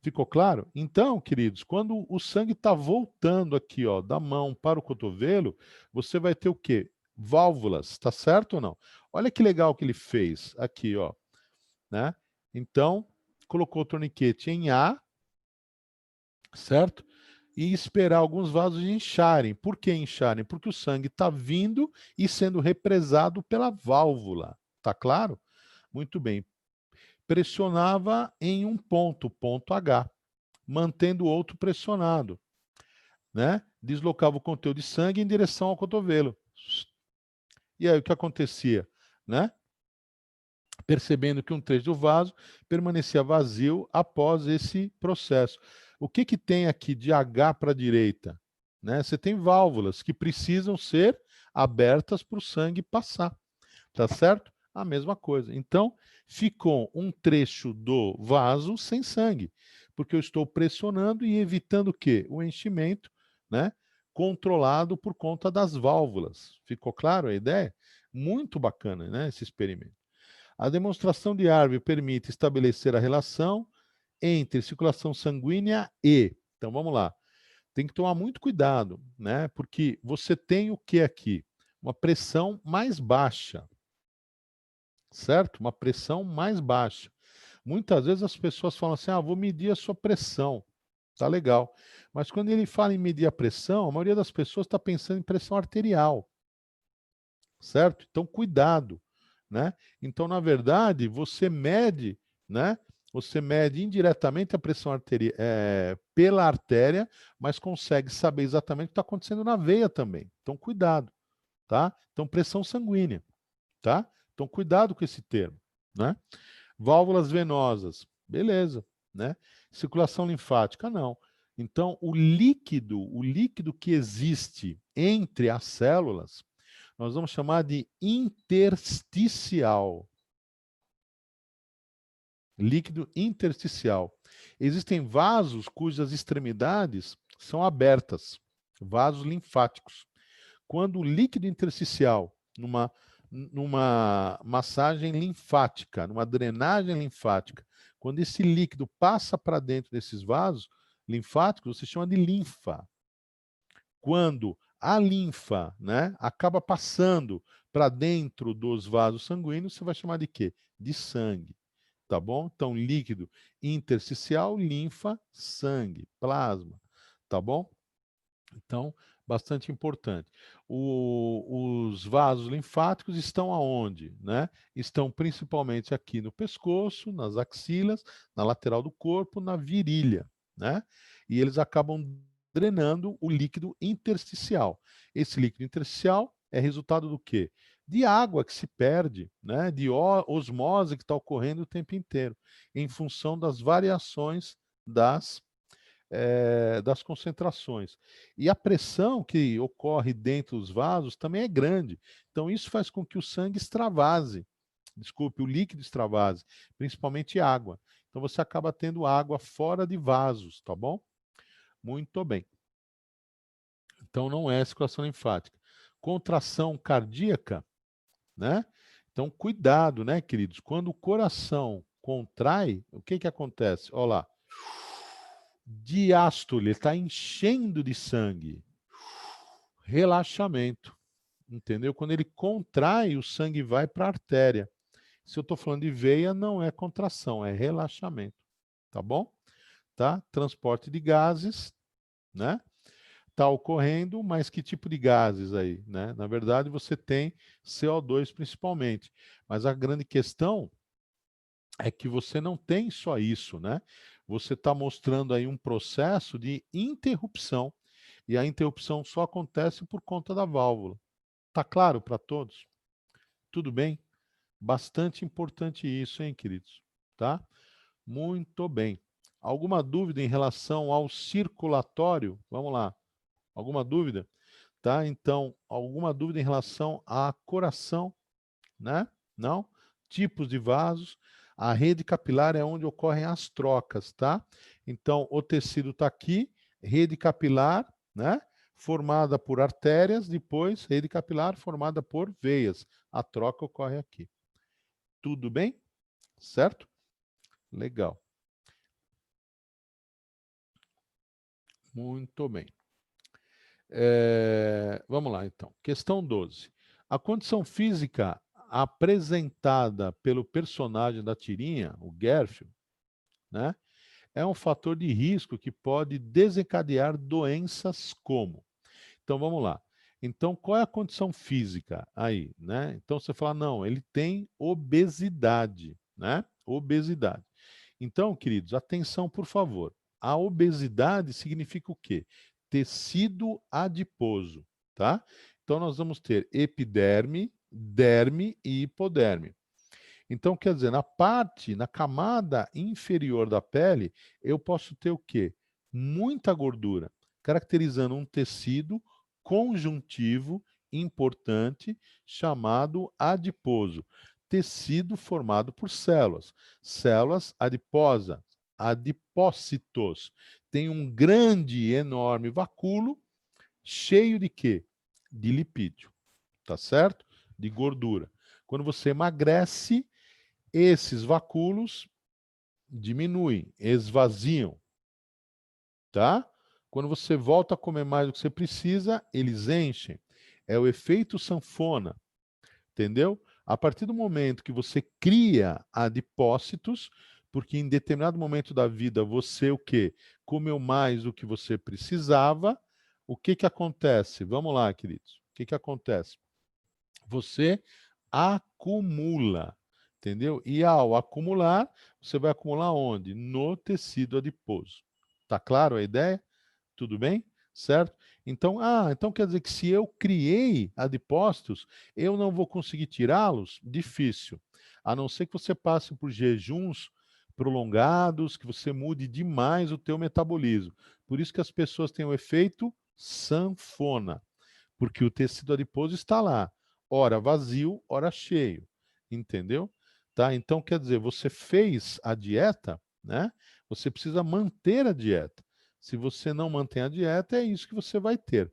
Ficou claro? Então, queridos, quando o sangue está voltando aqui, ó, da mão para o cotovelo, você vai ter o quê? Válvulas, tá certo ou não? Olha que legal que ele fez aqui, ó, né? Então, colocou o torniquete em A, certo? E esperar alguns vasos incharem. Por que incharem? Porque o sangue está vindo e sendo represado pela válvula. Tá claro? Muito bem. Pressionava em um ponto, ponto H, mantendo o outro pressionado, né? Deslocava o conteúdo de sangue em direção ao cotovelo. E aí o que acontecia, né? Percebendo que um trecho do vaso permanecia vazio após esse processo. O que que tem aqui de H para a direita? Né? Você tem válvulas que precisam ser abertas para o sangue passar. Tá certo? A mesma coisa. Então, ficou um trecho do vaso sem sangue, porque eu estou pressionando e evitando o quê? O enchimento, né? Controlado por conta das válvulas. Ficou claro a ideia? Muito bacana, né? Esse experimento. A demonstração de Harvey permite estabelecer a relação entre circulação sanguínea e. Então, vamos lá. Tem que tomar muito cuidado, né? Porque você tem o que aqui? Uma pressão mais baixa, certo? Uma pressão mais baixa. Muitas vezes as pessoas falam assim: vou medir a sua pressão. Tá legal. Mas quando ele fala em medir a pressão, a maioria das pessoas está pensando em pressão arterial, certo? Então, cuidado, né? Então, na verdade, você mede, né? Você mede indiretamente a pressão arterial pela artéria, mas consegue saber exatamente o que está acontecendo na veia também. Então, cuidado, tá? Então, pressão sanguínea, tá? Então, cuidado com esse termo, né? Válvulas venosas, beleza, né? Circulação linfática, não. Então, o líquido que existe entre as células, nós vamos chamar de intersticial. Líquido intersticial. Existem vasos cujas extremidades são abertas, vasos linfáticos. Quando o líquido intersticial, numa massagem linfática, numa drenagem linfática, quando esse líquido passa para dentro desses vasos linfáticos, você chama de linfa. quando a linfa, né, acaba passando para dentro dos vasos sanguíneos, você vai chamar de quê? De sangue, tá bom? Então, líquido intersticial, linfa, sangue, plasma, tá bom? Então, bastante importante. Os vasos linfáticos estão aonde, né? Estão principalmente aqui no pescoço, nas axilas, na lateral do corpo, na virilha, né? E eles acabam drenando o líquido intersticial. Esse líquido intersticial é resultado do quê? De água que se perde, né? De osmose que está ocorrendo o tempo inteiro, em função das variações das concentrações. E a pressão que ocorre dentro dos vasos também é grande. Então, isso faz com que o sangue extravase, desculpe, o líquido extravase, principalmente água. Então, você acaba tendo água fora de vasos, tá bom? Muito bem. Então, não é circulação linfática. Contração cardíaca, né? Então, cuidado, né, queridos? Quando o coração contrai, o que que acontece? Olha lá. Diástole, está enchendo de sangue. Relaxamento, entendeu? Quando ele contrai, o sangue vai para a artéria. Se eu estou falando de veia, não é contração, é relaxamento, tá bom? Tá? Transporte de gases, né? Está ocorrendo, mas que tipo de gases aí, né? Na verdade, você tem CO2 principalmente, mas a grande questão é que você não tem só isso, né? Você está mostrando aí um processo de interrupção, e a interrupção só acontece por conta da válvula. Tá claro para todos? Tudo bem? Bastante importante isso, hein, queridos? Tá? Muito bem. Alguma dúvida em relação ao circulatório? Vamos lá. Alguma dúvida? Tá? Então, alguma dúvida em relação a coração, né? Não? Tipos de vasos. A rede capilar é onde ocorrem as trocas, tá? Então, o tecido está aqui, rede capilar, né? Formada por artérias, depois rede capilar formada por veias. A troca ocorre aqui. Tudo bem? Certo? Legal. Muito bem. Vamos lá, então. Questão 12. A condição física apresentada pelo personagem da tirinha, o Garfield, né, é um fator de risco que pode desencadear doenças como. Então, vamos lá. Então, qual é a condição física aí, né? Então, você fala, não, ele tem obesidade, né? Obesidade. Então, queridos, atenção, por favor. A obesidade significa o quê? Tecido adiposo, tá? Então, nós vamos ter epiderme, derme e hipoderme. Então, quer dizer, na camada inferior da pele, eu posso ter o quê? Muita gordura, caracterizando um tecido conjuntivo importante chamado adiposo. Tecido formado por células. Células adiposas, adipócitos. Tem um grande, enorme vacúolo cheio de quê? De lipídio, tá certo? De gordura. Quando você emagrece, esses vacúolos diminuem, esvaziam, tá? Quando você volta a comer mais do que você precisa, eles enchem. É o efeito sanfona, entendeu? A partir do momento que você cria adipócitos, porque em determinado momento da vida você o quê? Comeu mais do que você precisava, o que que acontece? Vamos lá, queridos. O que que acontece? Você acumula, entendeu? E ao acumular, você vai acumular onde? No tecido adiposo. Tá claro a ideia? Tudo bem? Certo? Então, então quer dizer que se eu criei adipócitos, eu não vou conseguir tirá-los? Difícil. A não ser que você passe por jejuns prolongados, que você mude demais o teu metabolismo. Por isso que as pessoas têm o efeito sanfona, porque o tecido adiposo está lá, ora vazio, ora cheio, entendeu? Tá? Então, quer dizer, você fez a dieta, né? Você precisa manter a dieta. Se você não mantém a dieta, é isso que você vai ter,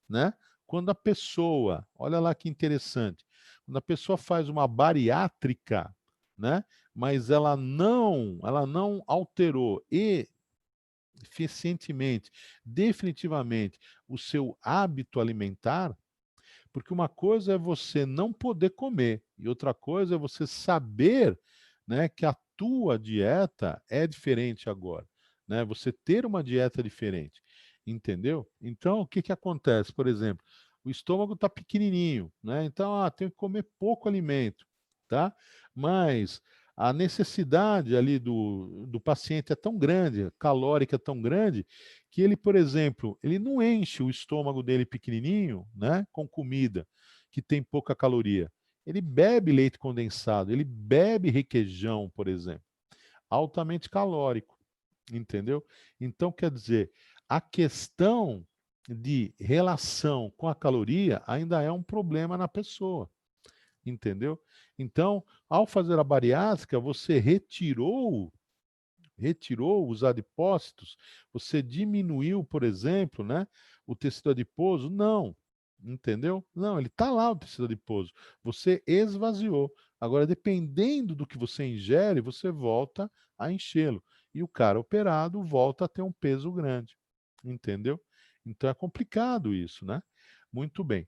né? Quando a pessoa, olha lá que interessante, quando a pessoa faz uma bariátrica, né? Mas ela não alterou e eficientemente, definitivamente, o seu hábito alimentar, porque uma coisa é você não poder comer e outra coisa é você saber, né, que a tua dieta é diferente agora, né? Você ter uma dieta diferente, entendeu? Então, o que que acontece? Por exemplo, o estômago está pequenininho, né? Então, tem que comer pouco alimento, tá? Mas a necessidade ali do paciente é tão grande, calórica é tão grande, que ele, por exemplo, ele não enche o estômago dele pequenininho, né, com comida que tem pouca caloria. Ele bebe leite condensado, ele bebe requeijão, por exemplo, altamente calórico, entendeu? Então, quer dizer, a questão de relação com a caloria ainda é um problema na pessoa, entendeu? Então, ao fazer a bariátrica, você retirou os adipócitos, você diminuiu, por exemplo, né, o tecido adiposo? Não, entendeu? Não, ele está lá o tecido adiposo. Você esvaziou. Agora, dependendo do que você ingere, você volta a enchê-lo. E o cara operado volta a ter um peso grande, entendeu? Então é complicado isso, né? Muito bem.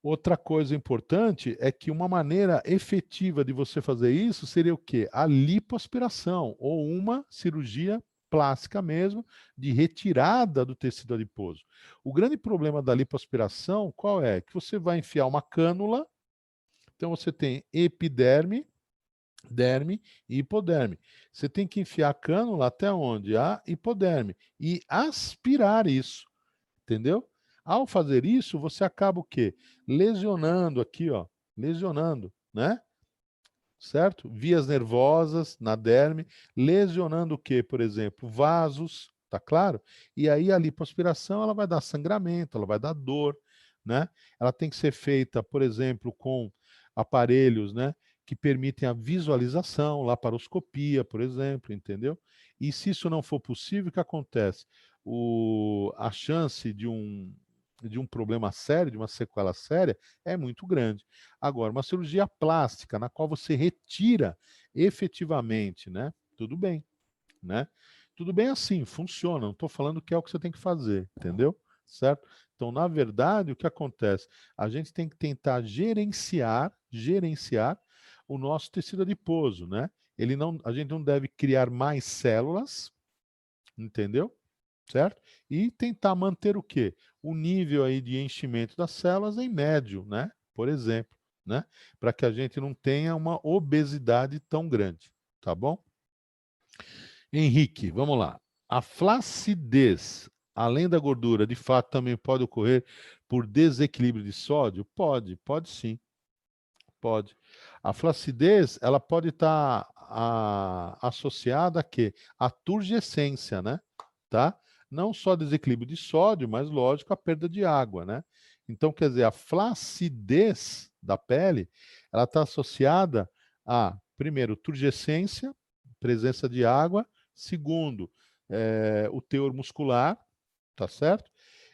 Outra coisa importante é que uma maneira efetiva de você fazer isso seria o quê? A lipoaspiração ou uma cirurgia plástica mesmo de retirada do tecido adiposo. O grande problema da lipoaspiração qual é? Que você vai enfiar uma cânula, então você tem epiderme, derme e hipoderme. Você tem que enfiar a cânula até onde? A hipoderme e aspirar isso. Entendeu? Ao fazer isso, você acaba o quê? Lesionando aqui, ó, lesionando, né? Certo? Vias nervosas na derme, lesionando o quê, por exemplo? Vasos, tá claro? E aí a lipoaspiração, ela vai dar sangramento, ela vai dar dor, né? Ela tem que ser feita, por exemplo, com aparelhos, né, que permitem a visualização, laparoscopia, por exemplo, entendeu? E se isso não for possível, o que acontece? A chance de um problema sério, de uma sequela séria, é muito grande. Agora, uma cirurgia plástica, na qual você retira efetivamente, né? Tudo bem, né? Tudo bem assim, funciona. Não estou falando que é o que você tem que fazer, entendeu? Certo? Então, na verdade, o que acontece? A gente tem que tentar gerenciar o nosso tecido adiposo, né? A gente não deve criar mais células, entendeu? Certo? E tentar manter o quê? O nível aí de enchimento das células em médio, né? Por exemplo, né? Para que a gente não tenha uma obesidade tão grande, tá bom? Henrique, vamos lá. A flacidez, além da gordura, de fato também pode ocorrer por desequilíbrio de sódio? Pode sim, pode. A flacidez, ela pode estar associada a quê? A turgescência, né? Tá? Não só desequilíbrio de sódio, mas lógico a perda de água, né? Então, quer dizer, a flacidez da pele, ela está associada a, primeiro, turgescência, presença de água, segundo, o teor muscular, tá certo?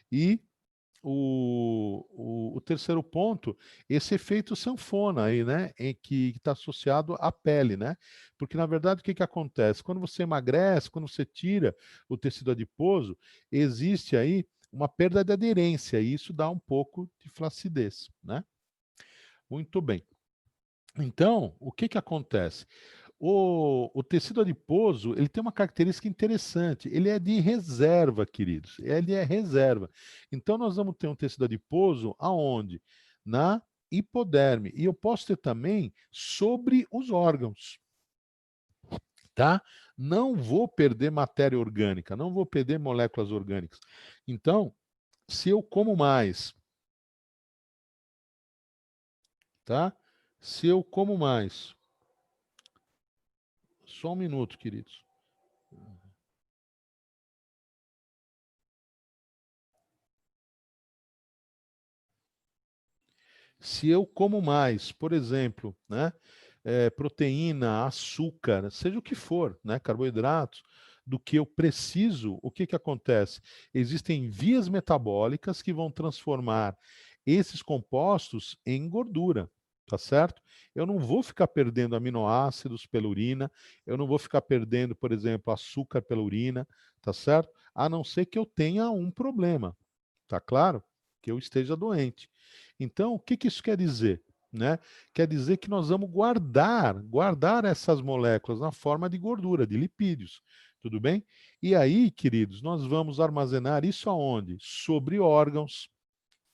E o terceiro ponto, esse efeito sanfona aí, né, em que está associado à pele, né? Porque na verdade o que que acontece? Quando você emagrece, quando você tira o tecido adiposo, existe aí uma perda de aderência e isso dá um pouco de flacidez, né? Muito bem. Então, o que que acontece? O tecido adiposo, ele tem uma característica interessante. Ele é de reserva, queridos. Ele é reserva. Então, nós vamos ter um tecido adiposo aonde? Na hipoderme. E eu posso ter também sobre os órgãos, tá? Não vou perder matéria orgânica, não vou perder moléculas orgânicas. Então, se eu como mais, tá? Se eu como mais, só um minuto, queridos. Se eu como mais, por exemplo, né, proteína, açúcar, seja o que for, né, carboidratos, do que eu preciso, o que que acontece? Existem vias metabólicas que vão transformar esses compostos em gordura, tá certo? Eu não vou ficar perdendo aminoácidos pela urina, eu não vou ficar perdendo, por exemplo, açúcar pela urina, tá certo? A não ser que eu tenha um problema, tá claro? Que eu esteja doente. Então, o que que isso quer dizer? Né? Quer dizer que nós vamos guardar essas moléculas na forma de gordura, de lipídios, tudo bem? E aí, queridos, nós vamos armazenar isso aonde? Sobre órgãos,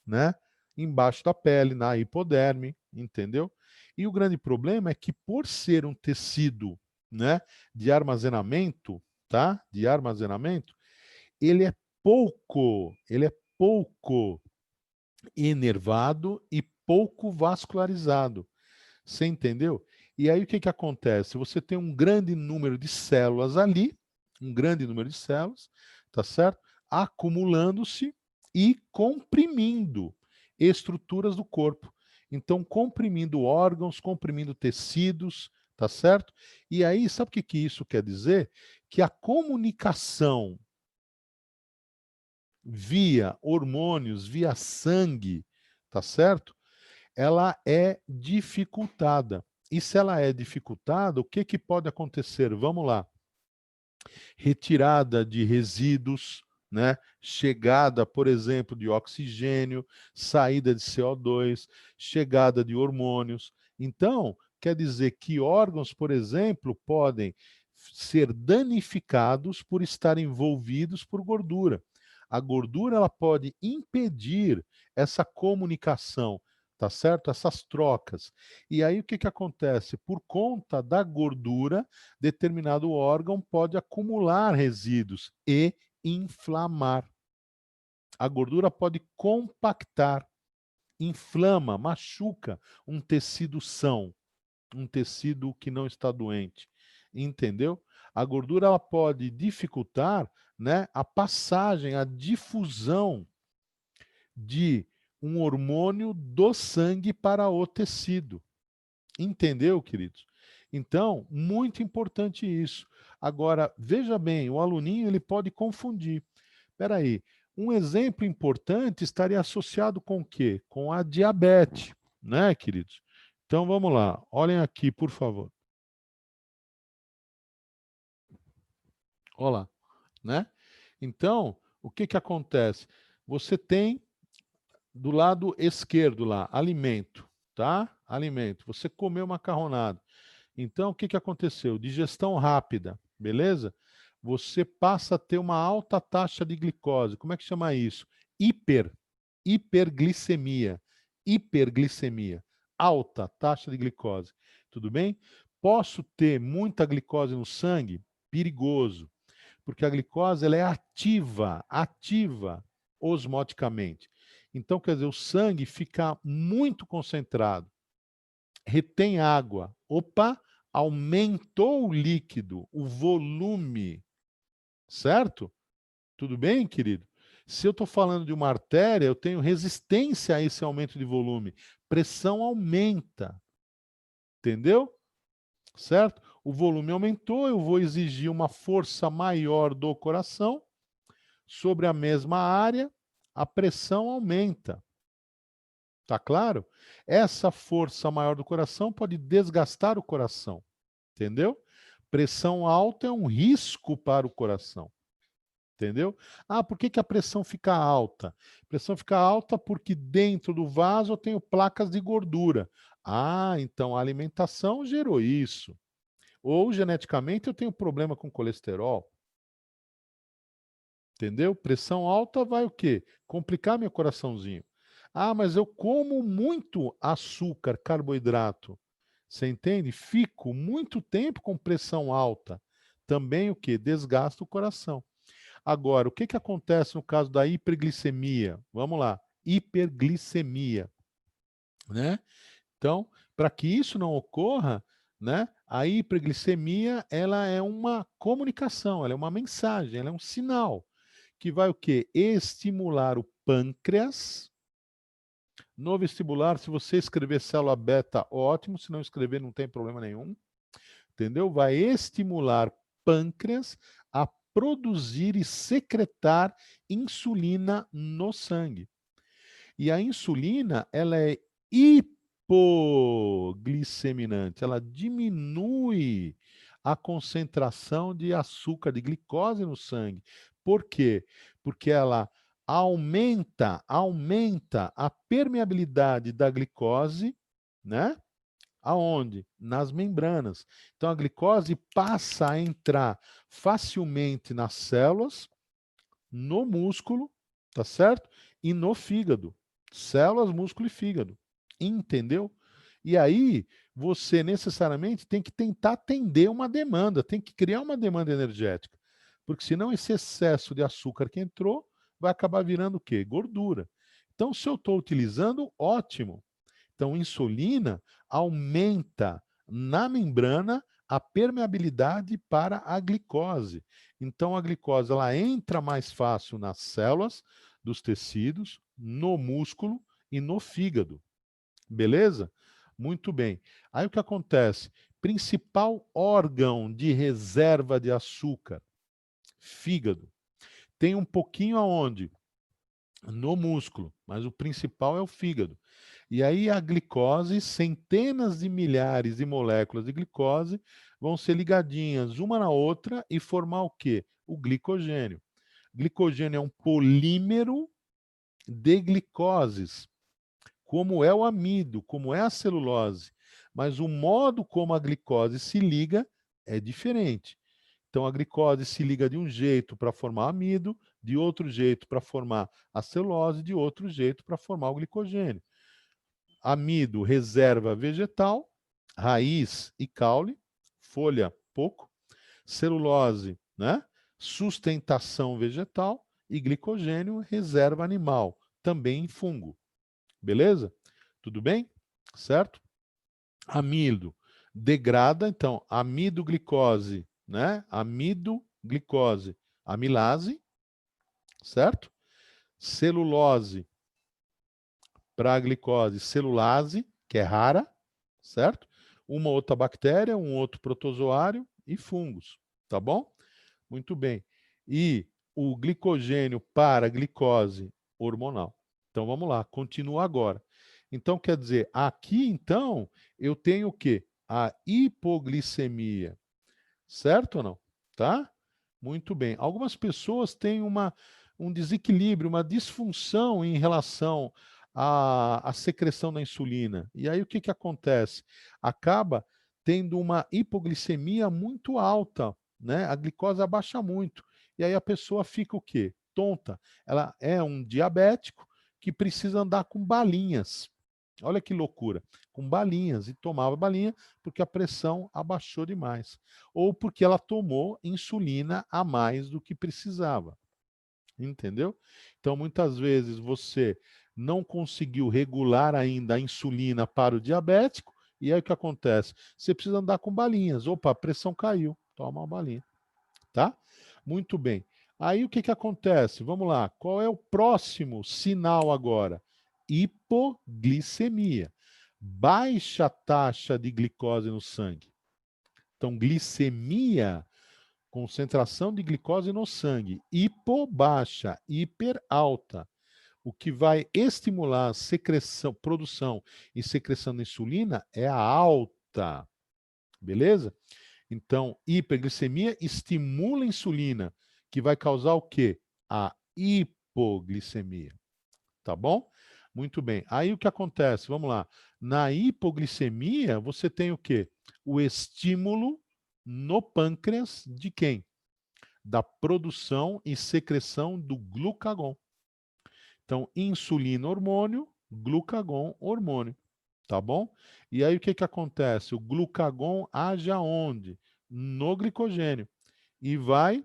né? Embaixo da pele, na hipoderme, entendeu? E o grande problema é que por ser um tecido, né, de armazenamento, tá? De armazenamento, ele é pouco enervado e pouco vascularizado. Você entendeu? E aí o que que acontece? Você tem um grande número de células ali, um grande número de células, tá certo? Acumulando-se e comprimindo estruturas do corpo. Então, comprimindo órgãos, comprimindo tecidos, tá certo? E aí, sabe o que que isso quer dizer? Que a comunicação via hormônios, via sangue, tá certo? Ela é dificultada. E se ela é dificultada, o que que pode acontecer? Vamos lá. Retirada de resíduos, né? Chegada, por exemplo, de oxigênio, saída de CO2, chegada de hormônios. Então, quer dizer que órgãos, por exemplo, podem ser danificados por estar envolvidos por gordura. A gordura ela pode impedir essa comunicação, tá certo? Essas trocas. E aí o que que acontece? Por conta da gordura, determinado órgão pode acumular resíduos e inflamar. A gordura pode compactar, inflama, machuca um tecido são, um tecido que não está doente. Entendeu? A gordura ela pode dificultar, né, a passagem, a difusão de um hormônio do sangue para o tecido. Entendeu, queridos? Então, muito importante isso. Agora, veja bem, o aluninho ele pode confundir. Espera aí, um exemplo importante estaria associado com o quê? Com a diabetes, né, queridos? Então, vamos lá. Olhem aqui, por favor. Olha lá, né? Então, o que que acontece? Você tem do lado esquerdo lá, alimento, tá? Alimento. Você comeu macarronada. Então, o que que aconteceu? Digestão rápida, beleza? Você passa a ter uma alta taxa de glicose. Como é que chama isso? Hiperglicemia. Hiperglicemia. Alta taxa de glicose. Tudo bem? Posso ter muita glicose no sangue? Perigoso, porque a glicose ela é ativa osmoticamente. Então, quer dizer, o sangue fica muito concentrado, retém água. Opa, aumentou o líquido, o volume, certo? Tudo bem, querido? Se eu estou falando de uma artéria, eu tenho resistência a esse aumento de volume. Pressão aumenta, entendeu? Certo? O volume aumentou, eu vou exigir uma força maior do coração sobre a mesma área, a pressão aumenta. Tá claro? Essa força maior do coração pode desgastar o coração, entendeu? Pressão alta é um risco para o coração, entendeu? Ah, por que que a pressão fica alta? A pressão fica alta porque dentro do vaso eu tenho placas de gordura. Ah, então a alimentação gerou isso. Ou geneticamente eu tenho problema com colesterol. Entendeu? Pressão alta vai o quê? Complicar meu coraçãozinho. Ah, mas eu como muito açúcar, carboidrato. Você entende? Fico muito tempo com pressão alta. Também o quê? Desgasta o coração. Agora, o que que acontece no caso da hiperglicemia? Vamos lá. Hiperglicemia, né? Então, para que isso não ocorra, né? A hiperglicemia, ela é uma comunicação, ela é uma mensagem, ela é um sinal que vai o quê? Estimular o pâncreas. No vestibular, se você escrever célula beta, ótimo. Se não escrever, não tem problema nenhum. Entendeu? Vai estimular pâncreas a produzir e secretar insulina no sangue. E a insulina, ela é hipoglicemiante, ela diminui a concentração de açúcar, de glicose no sangue. Por quê? Porque ela aumenta a permeabilidade da glicose, né? Aonde? Nas membranas. Então a glicose passa a entrar facilmente nas células, no músculo, tá certo? E no fígado. Células, músculo e fígado. Entendeu? E aí, você necessariamente tem que tentar atender uma demanda, tem que criar uma demanda energética. Porque senão esse excesso de açúcar que entrou vai acabar virando o quê? Gordura. Então, se eu estou utilizando, ótimo. Então, insulina aumenta na membrana a permeabilidade para a glicose. Então, a glicose ela entra mais fácil nas células dos tecidos, no músculo e no fígado. Beleza? Muito bem. Aí o que acontece? Principal órgão de reserva de açúcar, fígado. Tem um pouquinho aonde? No músculo, mas o principal é o fígado. E aí a glicose, centenas de milhares de moléculas de glicose vão ser ligadinhas uma na outra e formar o quê? O glicogênio. Glicogênio é um polímero de glicoses, como é o amido, como é a celulose. Mas o modo como a glicose se liga é diferente. Então, a glicose se liga de um jeito para formar amido, de outro jeito para formar a celulose, de outro jeito para formar o glicogênio. Amido, reserva vegetal, raiz e caule, folha, pouco. Celulose, né? Sustentação vegetal. E glicogênio, reserva animal, também em fungo. Beleza? Tudo bem? Certo? Amido degrada, então, amidoglicose, né? Amidoglicose, amilase, certo? Celulose para a glicose, celulase, que é rara, certo? Uma outra bactéria, um outro protozoário e fungos, tá bom? Muito bem. E o glicogênio para a glicose hormonal. Então vamos lá, continua agora. Então quer dizer, aqui então eu tenho o quê? A hipoglicemia, certo ou não? Tá? Muito bem. Algumas pessoas têm um desequilíbrio, uma disfunção em relação à secreção da insulina. E aí o que, que acontece? Acaba tendo uma hipoglicemia muito alta, né? A glicose abaixa muito. E aí a pessoa fica o quê? Tonta. Ela é um diabético que precisa andar com balinhas. Olha que loucura. Com balinhas. E tomava balinha porque a pressão abaixou demais. Ou porque ela tomou insulina a mais do que precisava. Entendeu? Então, muitas vezes você não conseguiu regular ainda a insulina para o diabético, e aí o que acontece? Você precisa andar com balinhas. Opa, a pressão caiu. Toma uma balinha. Tá? Muito bem. Aí o que, que acontece? Vamos lá. Qual é o próximo sinal agora? Hipoglicemia. Baixa taxa de glicose no sangue. Então, glicemia, concentração de glicose no sangue. Hipo, baixa. Hiper, alta. O que vai estimular a secreção, produção e secreção de insulina é a alta. Beleza? Então, hiperglicemia estimula a insulina, que vai causar o quê? A hipoglicemia. Tá bom? Muito bem. Aí o que acontece? Vamos lá. Na hipoglicemia, você tem o quê? O estímulo no pâncreas de quem? Da produção e secreção do glucagon. Então, insulina, hormônio, glucagon, hormônio. Tá bom? E aí o que, que acontece? O glucagon age aonde? No glicogênio. E vai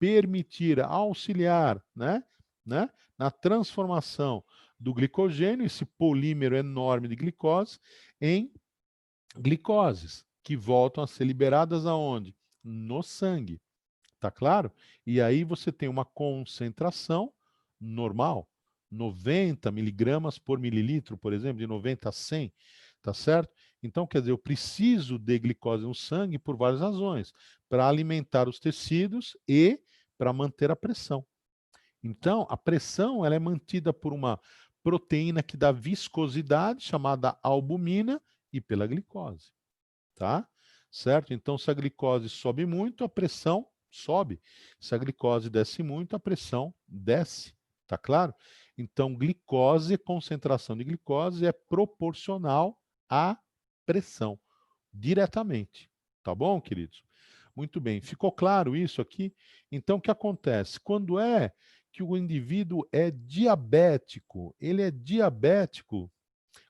permitir, auxiliar, né, na transformação do glicogênio, esse polímero enorme de glicose, em glicoses, que voltam a ser liberadas aonde? No sangue. Tá claro? E aí você tem uma concentração normal, 90 miligramas por mililitro, por exemplo, de 90 a 100, tá certo? Então, quer dizer, eu preciso de glicose no sangue por várias razões, para alimentar os tecidos e para manter a pressão. Então, a pressão ela é mantida proteína que dá viscosidade, chamada albumina, e pela glicose, tá? Certo? Então, se a glicose sobe muito, a pressão sobe. Se a glicose desce muito, a pressão desce, tá claro? Então, glicose, concentração de glicose é proporcional à pressão, diretamente. Tá bom, queridos? Muito bem. Ficou claro isso aqui? Então, o que acontece? Quando é que o indivíduo é diabético? Ele é diabético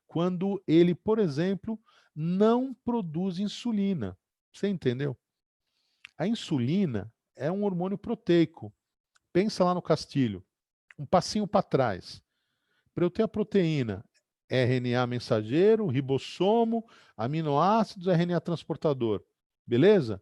quando ele, por exemplo, não produz insulina. Você entendeu? A insulina é um hormônio proteico. Pensa lá no Castilho. Um passinho para trás. Para eu ter a proteína, RNA mensageiro, ribossomo, aminoácidos, RNA transportador. Beleza?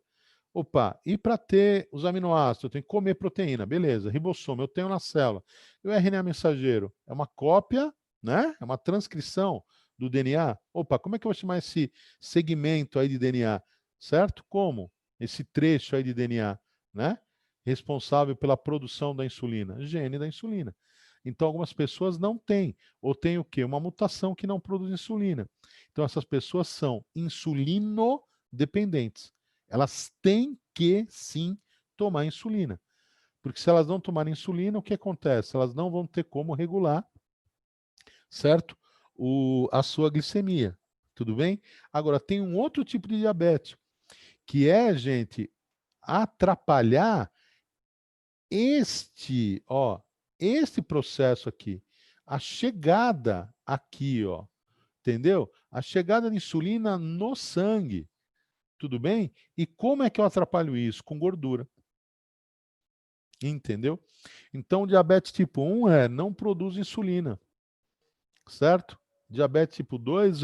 Opa, e para ter os aminoácidos, eu tenho que comer proteína, beleza. Ribossomo, eu tenho na célula. E o RNA mensageiro é uma cópia, né? É uma transcrição do DNA. Opa, como é que eu vou chamar esse segmento aí de DNA? Certo? Como? Esse trecho aí de DNA, né? Responsável pela produção da insulina. Gene da insulina. Então, algumas pessoas não têm, ou têm o quê? Uma mutação que não produz insulina. Então, essas pessoas são insulinodependentes. Elas têm que, sim, tomar insulina. Porque se elas não tomarem insulina, o que acontece? Elas não vão ter como regular, certo? A sua glicemia. Tudo bem? Agora, tem um outro tipo de diabetes, que é, gente, atrapalhar este processo aqui. A chegada aqui, ó. Entendeu? A chegada de insulina no sangue. Tudo bem? E como é que eu atrapalho isso? Com gordura. Entendeu? Então, diabetes tipo 1 não produz insulina, certo? Diabetes tipo 2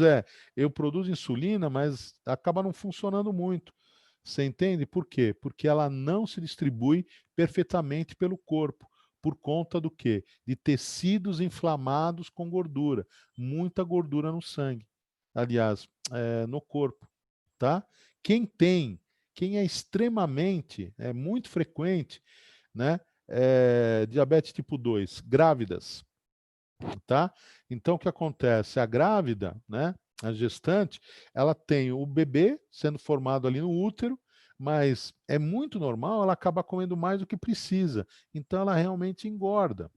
eu produzo insulina, mas acaba não funcionando muito. Você entende por quê? Porque ela não se distribui perfeitamente pelo corpo. Por conta do quê? De tecidos inflamados com gordura. Muita gordura no sangue. Aliás, no corpo, tá? Quem tem, quem é extremamente, é muito frequente, né? Diabetes tipo 2, grávidas, tá? Então, o que acontece? A grávida, né? A gestante, ela tem o bebê sendo formado ali no útero, mas é muito normal ela acabar comendo mais do que precisa. Então, ela realmente engorda,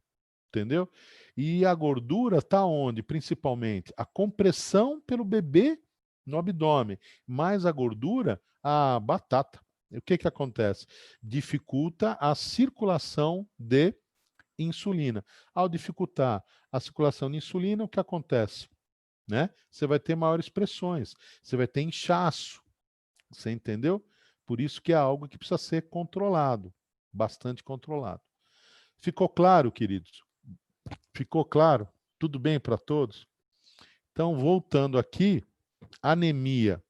entendeu? E a gordura está onde? Principalmente a compressão pelo bebê no abdômen, mais a gordura, a batata. O que que acontece? Dificulta a circulação de insulina. Ao dificultar a circulação de insulina, o que acontece? Né? Você vai ter maiores pressões, você vai ter inchaço. Você entendeu? Por isso que é algo que precisa ser controlado, bastante controlado. Ficou claro, queridos? Ficou claro? Tudo bem para todos? Então, voltando aqui, anemia.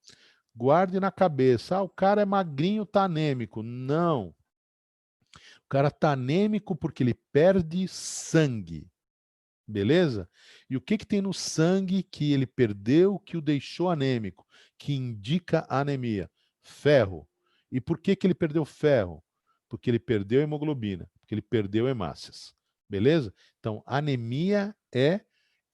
Guarde na cabeça, o cara é magrinho, tá anêmico. Não. O cara tá anêmico porque ele perde sangue. Beleza? E o que que tem no sangue que ele perdeu, que o deixou anêmico, que indica anemia? Ferro. E por que que ele perdeu ferro? Porque ele perdeu hemoglobina, porque ele perdeu hemácias. Beleza? Então, anemia é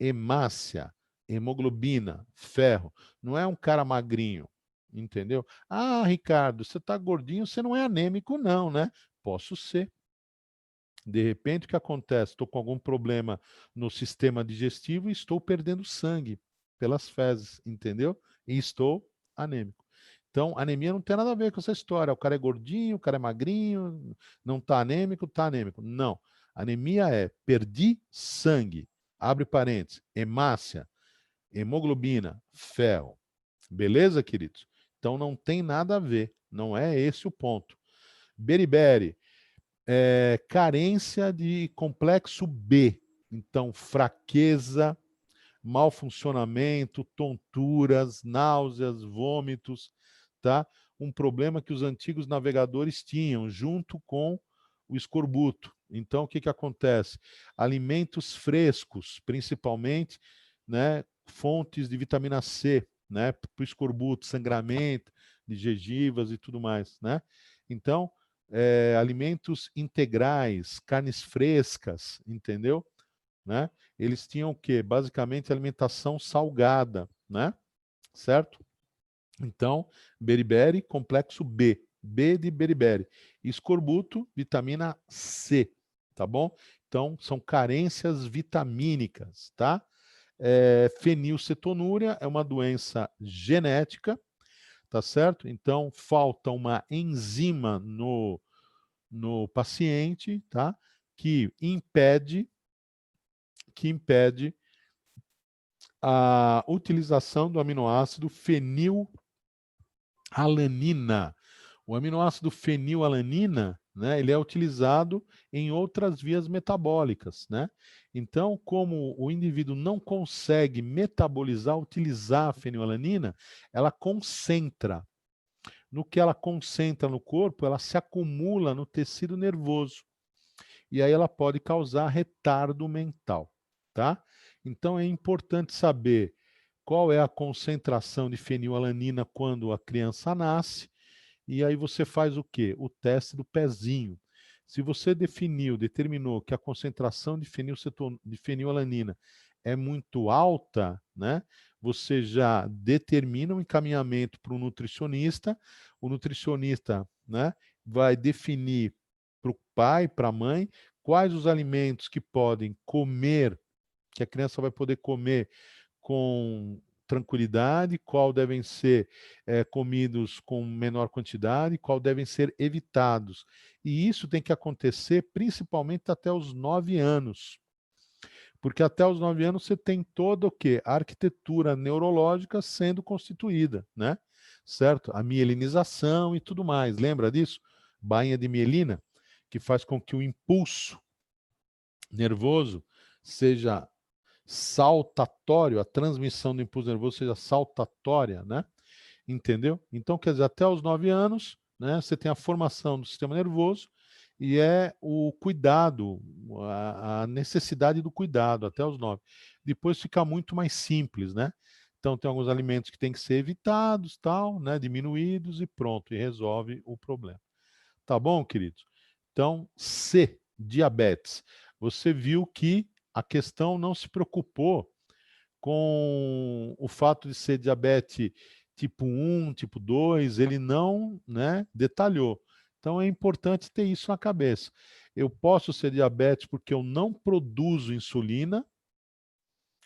hemácia, hemoglobina, ferro. Não é um cara magrinho, entendeu? Ah, Ricardo, você está gordinho, você não é anêmico, não, né? Posso ser. De repente, o que acontece? Estou com algum problema no sistema digestivo e estou perdendo sangue pelas fezes, entendeu? E estou anêmico. Então, anemia não tem nada a ver com essa história. O cara é gordinho, o cara é magrinho, não está anêmico, está anêmico. Não. Anemia é perdi sangue. Abre parênteses. Hemácia, hemoglobina, ferro. Beleza, queridos? Então, não tem nada a ver. Não é esse o ponto. Beriberi, carência de complexo B. Então, fraqueza, mau funcionamento, tonturas, náuseas, vômitos, tá? Um problema que os antigos navegadores tinham junto com o escorbuto. Então, o que que acontece? Alimentos frescos, principalmente, né, fontes de vitamina C, né, para o escorbuto, sangramento de gengivas e tudo mais, né? Então, alimentos integrais, carnes frescas, entendeu? Né? eles tinham o quê? Basicamente alimentação salgada, né? Certo? Então, beriberi, complexo B. B de beriberi. Escorbuto, vitamina C, tá bom? Então, são carências vitamínicas, tá? Fenilcetonúria é uma doença genética, tá certo? Então, falta uma enzima no paciente, tá? Que impede a utilização do aminoácido fenilalanina. O aminoácido fenilalanina, né, ele é utilizado em outras vias metabólicas, né? Então, como o indivíduo não consegue metabolizar, utilizar a fenilalanina, ela concentra. No que ela concentra no corpo, ela se acumula no tecido nervoso. E aí ela pode causar retardo mental, tá? Então é importante saber qual é a concentração de fenilalanina quando a criança nasce, e aí você faz o quê? O teste do pezinho. Se você determinou que a concentração de fenilalanina é muito alta, né? Você já determina um encaminhamento para o nutricionista. O nutricionista, né, vai definir para o pai, para a mãe, quais os alimentos que podem comer, que a criança vai poder comer com tranquilidade, qual devem ser comidos com menor quantidade, qual devem ser evitados. E isso tem que acontecer principalmente até os 9 anos. Porque até os 9 anos você tem toda o quê? A arquitetura neurológica sendo constituída, né? Certo? A mielinização e tudo mais. Lembra disso? Bainha de mielina, que faz com que o impulso nervoso seja saltatório, a transmissão do impulso nervoso seja saltatória, né? Entendeu? Então, quer dizer, até os 9 anos, né, você tem a formação do sistema nervoso e é o cuidado, a necessidade do cuidado até os 9. Depois fica muito mais simples, né? Então, tem alguns alimentos que têm que ser evitados, tal, né, diminuídos e pronto, e resolve o problema. Tá bom, queridos? Então, C, diabetes. Você viu que a questão não se preocupou com o fato de ser diabetes tipo 1, tipo 2, ele não, né, detalhou. Então é importante ter isso na cabeça. Eu posso ser diabetes porque eu não produzo insulina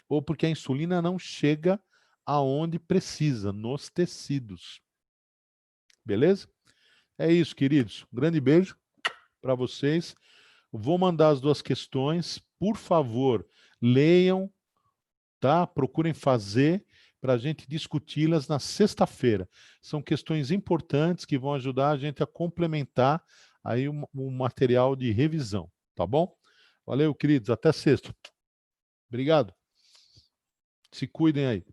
ou porque a insulina não chega aonde precisa, nos tecidos. Beleza? É isso, queridos. Um grande beijo para vocês. Vou mandar as duas questões. Por favor, leiam, tá? Procurem fazer para a gente discuti-las na sexta-feira. São questões importantes que vão ajudar a gente a complementar aí um material de revisão, tá bom? Valeu, queridos. Até sexta. Obrigado. Se cuidem aí.